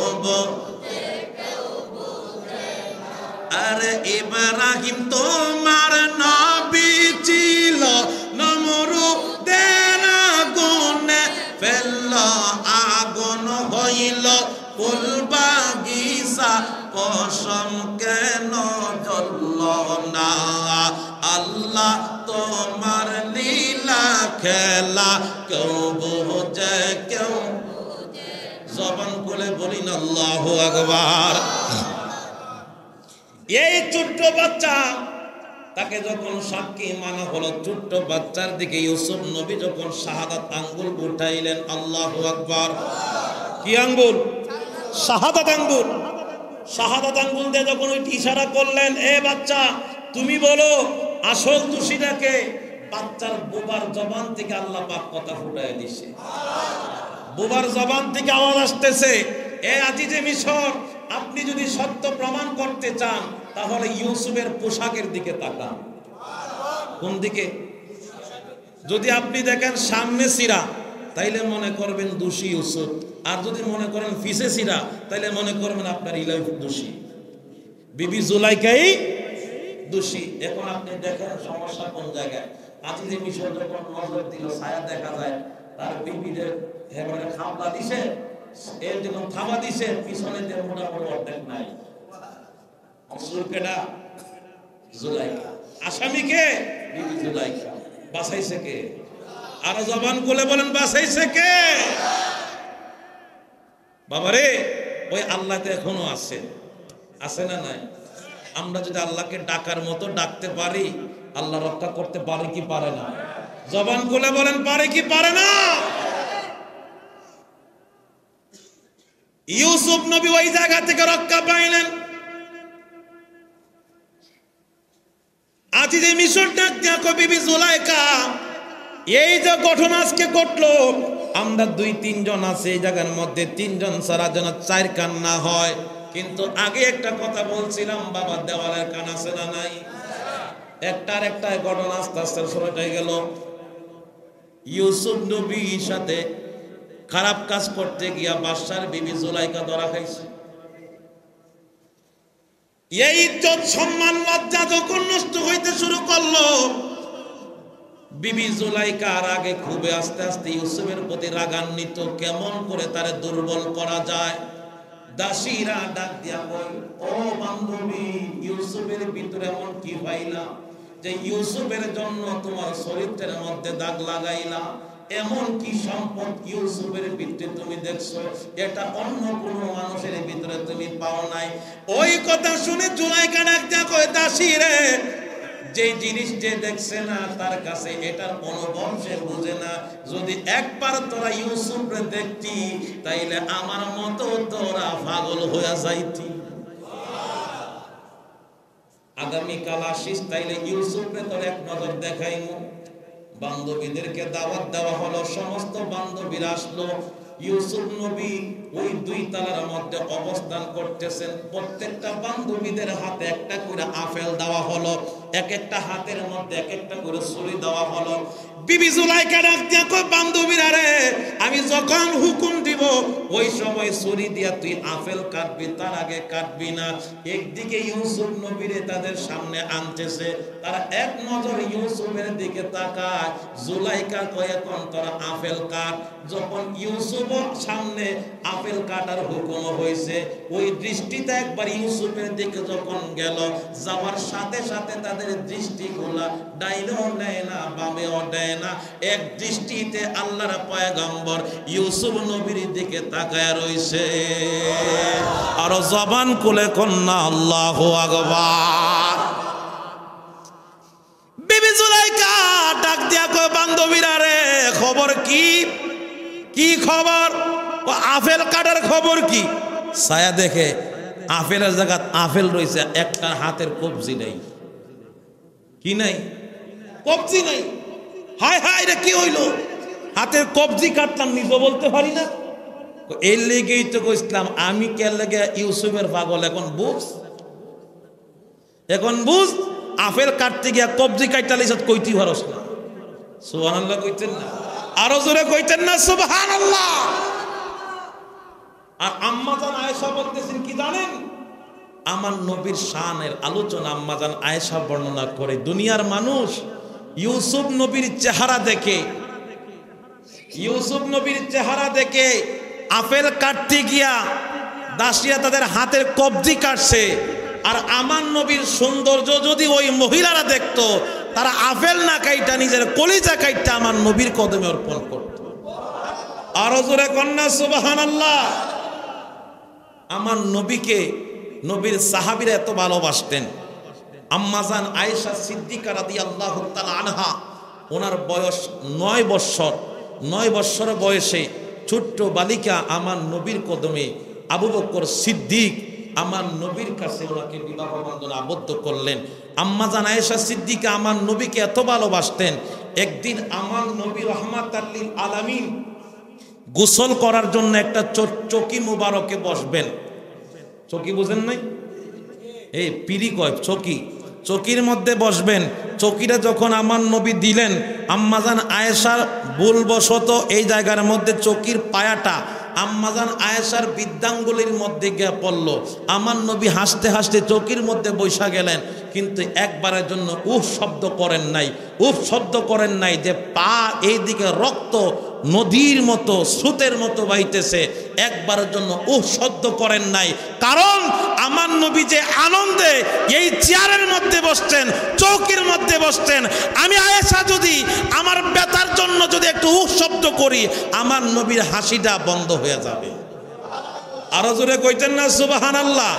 আরে ইব্রাহিম তোমার নবী ছিল, নমরুদের আগুনে ফেলল, আগুন হইল ফুল বাগিচা, পশম কেন জ্বলল না? আল্লাহ তোমার লীলা খেলা কেউ বোঝে কেউ জবান খুলে বলিন আল্লাহু আকবার। এই ছোট্ট বাচ্চা তাকে যখন সাক্ষী মানা হলো, ছোট্ট বাচ্চার দিকে ইউসুফ নবী যখন শাহাদাত আঙ্গুল উঠাইলেন, আল্লাহু আকবার। কি আঙ্গুল? শাহাদাত আঙ্গুল। শাহাদাত আঙ্গুল দিয়ে যখন ওই ইশারা করলেন, এ বাচ্চা তুমি বলো আসল দোষীটাকে, বাচ্চার বোবার জবান থেকে আল্লাহ পাক কথা ফুটাই দিছে। বোবার জবান থেকে আওয়াজ আসতেছে, এ আজিজে মিশর, আপনি যদি সত্য প্রমাণ করতে চান তাহলে ইউসুফের পোশাকের দিকে তাকান। কোন দিকে? যদি আপনি দেখেন সামনে সিরা, তাইলে মনে করবেন দোষী ইউসুফ, আর যদি মনে করেন পিছে সিরা, তাইলে মনে করবেন আপনার ইলাই দোষী, বিবি জুলাইখাই দোষী। এখন আপনি দেখেন সমস্যা কোন জায়গায়। আজিজে মিশর যখন নজর দিল, ছায়া দেখা যায়, তার বিবিদের এবারে খামলা দিছে, এর যখন থাবা দিছে, পিছনে যে মোটামুটি অর্ধেক নাই। অসুরকেডা জুলাইখা, আসামিকে বিবি জুলাইখা, বাঁচাইছে কে? আর জবান খুলে বলেন বাঁচাইছে কে? বাবারে, ওই আল্লাহ তো এখনো আছে, আছে না নাই? আমরা যদি আল্লাহকে ডাকার মতো ডাকতে পারি, আল্লাহ রক্ষা করতে পারে কি পারে না? জবান খুলে বলেন পারে কি পারে না? ইউসুফ নবী ওই জায়গা থেকে রক্ষা পাইলেন। আজিজে মিশর ডাক দেখো বিবি জুলাইখা, এই যে ঘটনা আজকে ঘটলো, আমরা 2-3 জন আছে এই জায়গার মধ্যে, 3 জন ছাড়া যেন 4 কান না হয়। কিন্তু আগে একটা কথা বলছিলাম, বাবা দেওয়ালের কান আছে না নাই? একটার একটা ঘটনা আস্তে আস্তে সরে গেল। ইউসুফ নবীর সাথে খারাপ কাজ করতে গিয়া বাদশার বিবি জুলাইখা ধরা খাইছে। এই ইজ্জত সম্মান লজ্জা যখন নষ্ট হইতে শুরু করলো, বিবি জুলাইখা আর আগে খুবই আস্তে আস্তে ইউসুফের প্রতি রাগান্বিত, কেমন করে তারে দুর্বল করা যায়। দাসীরা ডাক দিয়া কই, ও বান্ধবী, ইউসুফের ভিতরে এমন কি পাইলা যে ইউসুফের জন্য তোমার চরিত্রের মধ্যে দাগ লাগাইলা? এমন কি সম্পদ ইউসুফের ভিতরে তুমি দেখছো, এটা অন্য কোন মানুষের ভিতরে তুমি পাও নাই? ওই কথা শুনে জুলাইখা ডাক দিয়া কই, দাসী রে, যে জিনিস যে দেখছে না তার কাছে এটার অনুভব সে বুঝে না। যদি একবার তোরা ইউসুফরে দেখতি, তাইলে আমার মতো তোরা পাগল হয়ে যাইতি। আগামীকাল আসিস, তাইলে ইউসুফরে তোর এক নজর দেখাইমু। বান্ধবীদেরকে দাওয়াত দেওয়া হলো, সমস্ত বান্ধবীরা আসলো। ইউসুফ নবী ওই 2 তলার মধ্যে অবস্থান করতেছেন। প্রত্যেকটা বান্ধবীদের হাতে একটা করে আপেল দেওয়া হলো, এক একটা হাতের মধ্যে এক একটা করে ছুরি দেওয়া হলো। বিবি জুলাইখা ডাক দিয়া কই, বান্ধবীরা রে, আমি যখন হুকুম দিব ওই সময় ছুরি দিয়া তুই আপেল কাটবি, তার আগে কাটবি না। একদিকে ইউসুফ নবীরে তাদের সামনে আনতেছে, তারা এক নজর ইউসুফের দিকে তাকায়। জুলাইখা কয়, এখন তোরা আপেল কাট। যখন ইউসুফ সামনে আপেল কাটার হুকুম হয়েছে, ওই দৃষ্টিতে একবার ইউসুফের দিকে যখন গেল, যাওয়ার সাথে সাথে তাদের দৃষ্টিগুলা ডাইনেও নেয় না, বামেও দেয় না, এক দৃষ্টিতে আল্লাহর পয়গম্বর ইউসুফ নবীর দিকে তাকায় রইছে। আর জবান খুলে কন্যা আল্লাহু আকবার। বিবি জুলাইখা ডাক দিয়া কয়, বান্ধবীরা রে, খবর কি? কি খবর? আপেল কাটার খবর কি? ছায়া দেখে আপেলের জায়গা আপেল রয়েছে, একটা হাতের কবজি নেই। কি নাই? কবজি নাই। হায় হায় রে, কি হইল? হাতের কবজি কাটলাম, নিজে বলতে পারি না। এর লেগেই তো কইছিলাম আমি কে লেগে ইউসুফের পাগল। এখন বুঝ, এখন বুঝ, আপেল কাটতে গিয়া কবজি কাটতে লিসত কইতে পারস না। সুবহানাল্লাহ কইতেন না? আরো জোরে কইতেন না সুবহানাল্লাহ? আর আম্মাজান আয়েশা বলতেছেন কি জানেন? আমার নবীর শানের আলোচনা আম্মাজান আয়েশা বর্ণনা করে, দুনিয়ার মানুষ ইউসুফ নবীর চেহারা দেখে, ইউসুফ নবীর চেহারা দেখে আপেল কাটতে গিয়া দাসীরা তাদের হাতের কবজি কাটছে। আর আমার নবীর সৌন্দর্য যদি ওই মহিলারা দেখতো, তারা আপেল না কাইটা নিজের কলিজা কাইটা আমার নবীর কদমে অর্পণ করত। আরো জোরে কন্যা সুবহানাল্লাহ। আমার নবীকে নবীর সাহাবীরা এত ভালোবাসতেন। আম্মাজান আয়েশা সিদ্দিকা রাদিয়াল্লাহু তাআলা আনহা, ওনার বয়স 9 বছর। 9 বছর বয়সে ছোট্ট বালিকা আমার নবীর কদমে আবু বকর সিদ্দিক আমার নবীর কাছে ওনাকে বিবাহ বন্ধনে আবদ্ধ করলেন। আম্মাজান আয়েশা সিদ্দিকা আমার নবীকে এত ভালোবাসতেন, একদিন আমার নবী রাহমাতাল লিল আলামিন গোসল করার জন্য একটা চকি মুবারকে বসবেন। চকি বুঝেন নাই? এই পিড়ি কয় চকি, চকির মধ্যে বসবেন। চকিটা যখন আমার নবী দিলেন, আম্মাজান আয়েশার ভুলবশত এই জায়গার মধ্যে চকির পায়াটা আম্মাজান আয়েশার বৃদ্ধাঙ্গুলির মধ্যে গিয়ে পড়ল। আমার নবী হাসতে হাসতে চকির মধ্যে বৈশা গেলেন, কিন্তু একবারের জন্য উফ শব্দ করেন নাই, উফ শব্দ করেন নাই যে পা এইদিকে রক্ত নদীর মতো স্রোতের মতো বাইতেছে, একবারের জন্য উফ শব্দ করেন নাই। কারণ আমার নবী যে আনন্দে এই চেয়ারের মধ্যে বসছেন, চৌকির মধ্যে বসছেন, আমি আয়েশা যদি আমার ব্যথার জন্য যদি একটু উফ শব্দ করি, আমার নবীর হাসিটা বন্ধ হয়ে যাবে। আরো জোরে কইতেন না সুবহানাল্লাহ।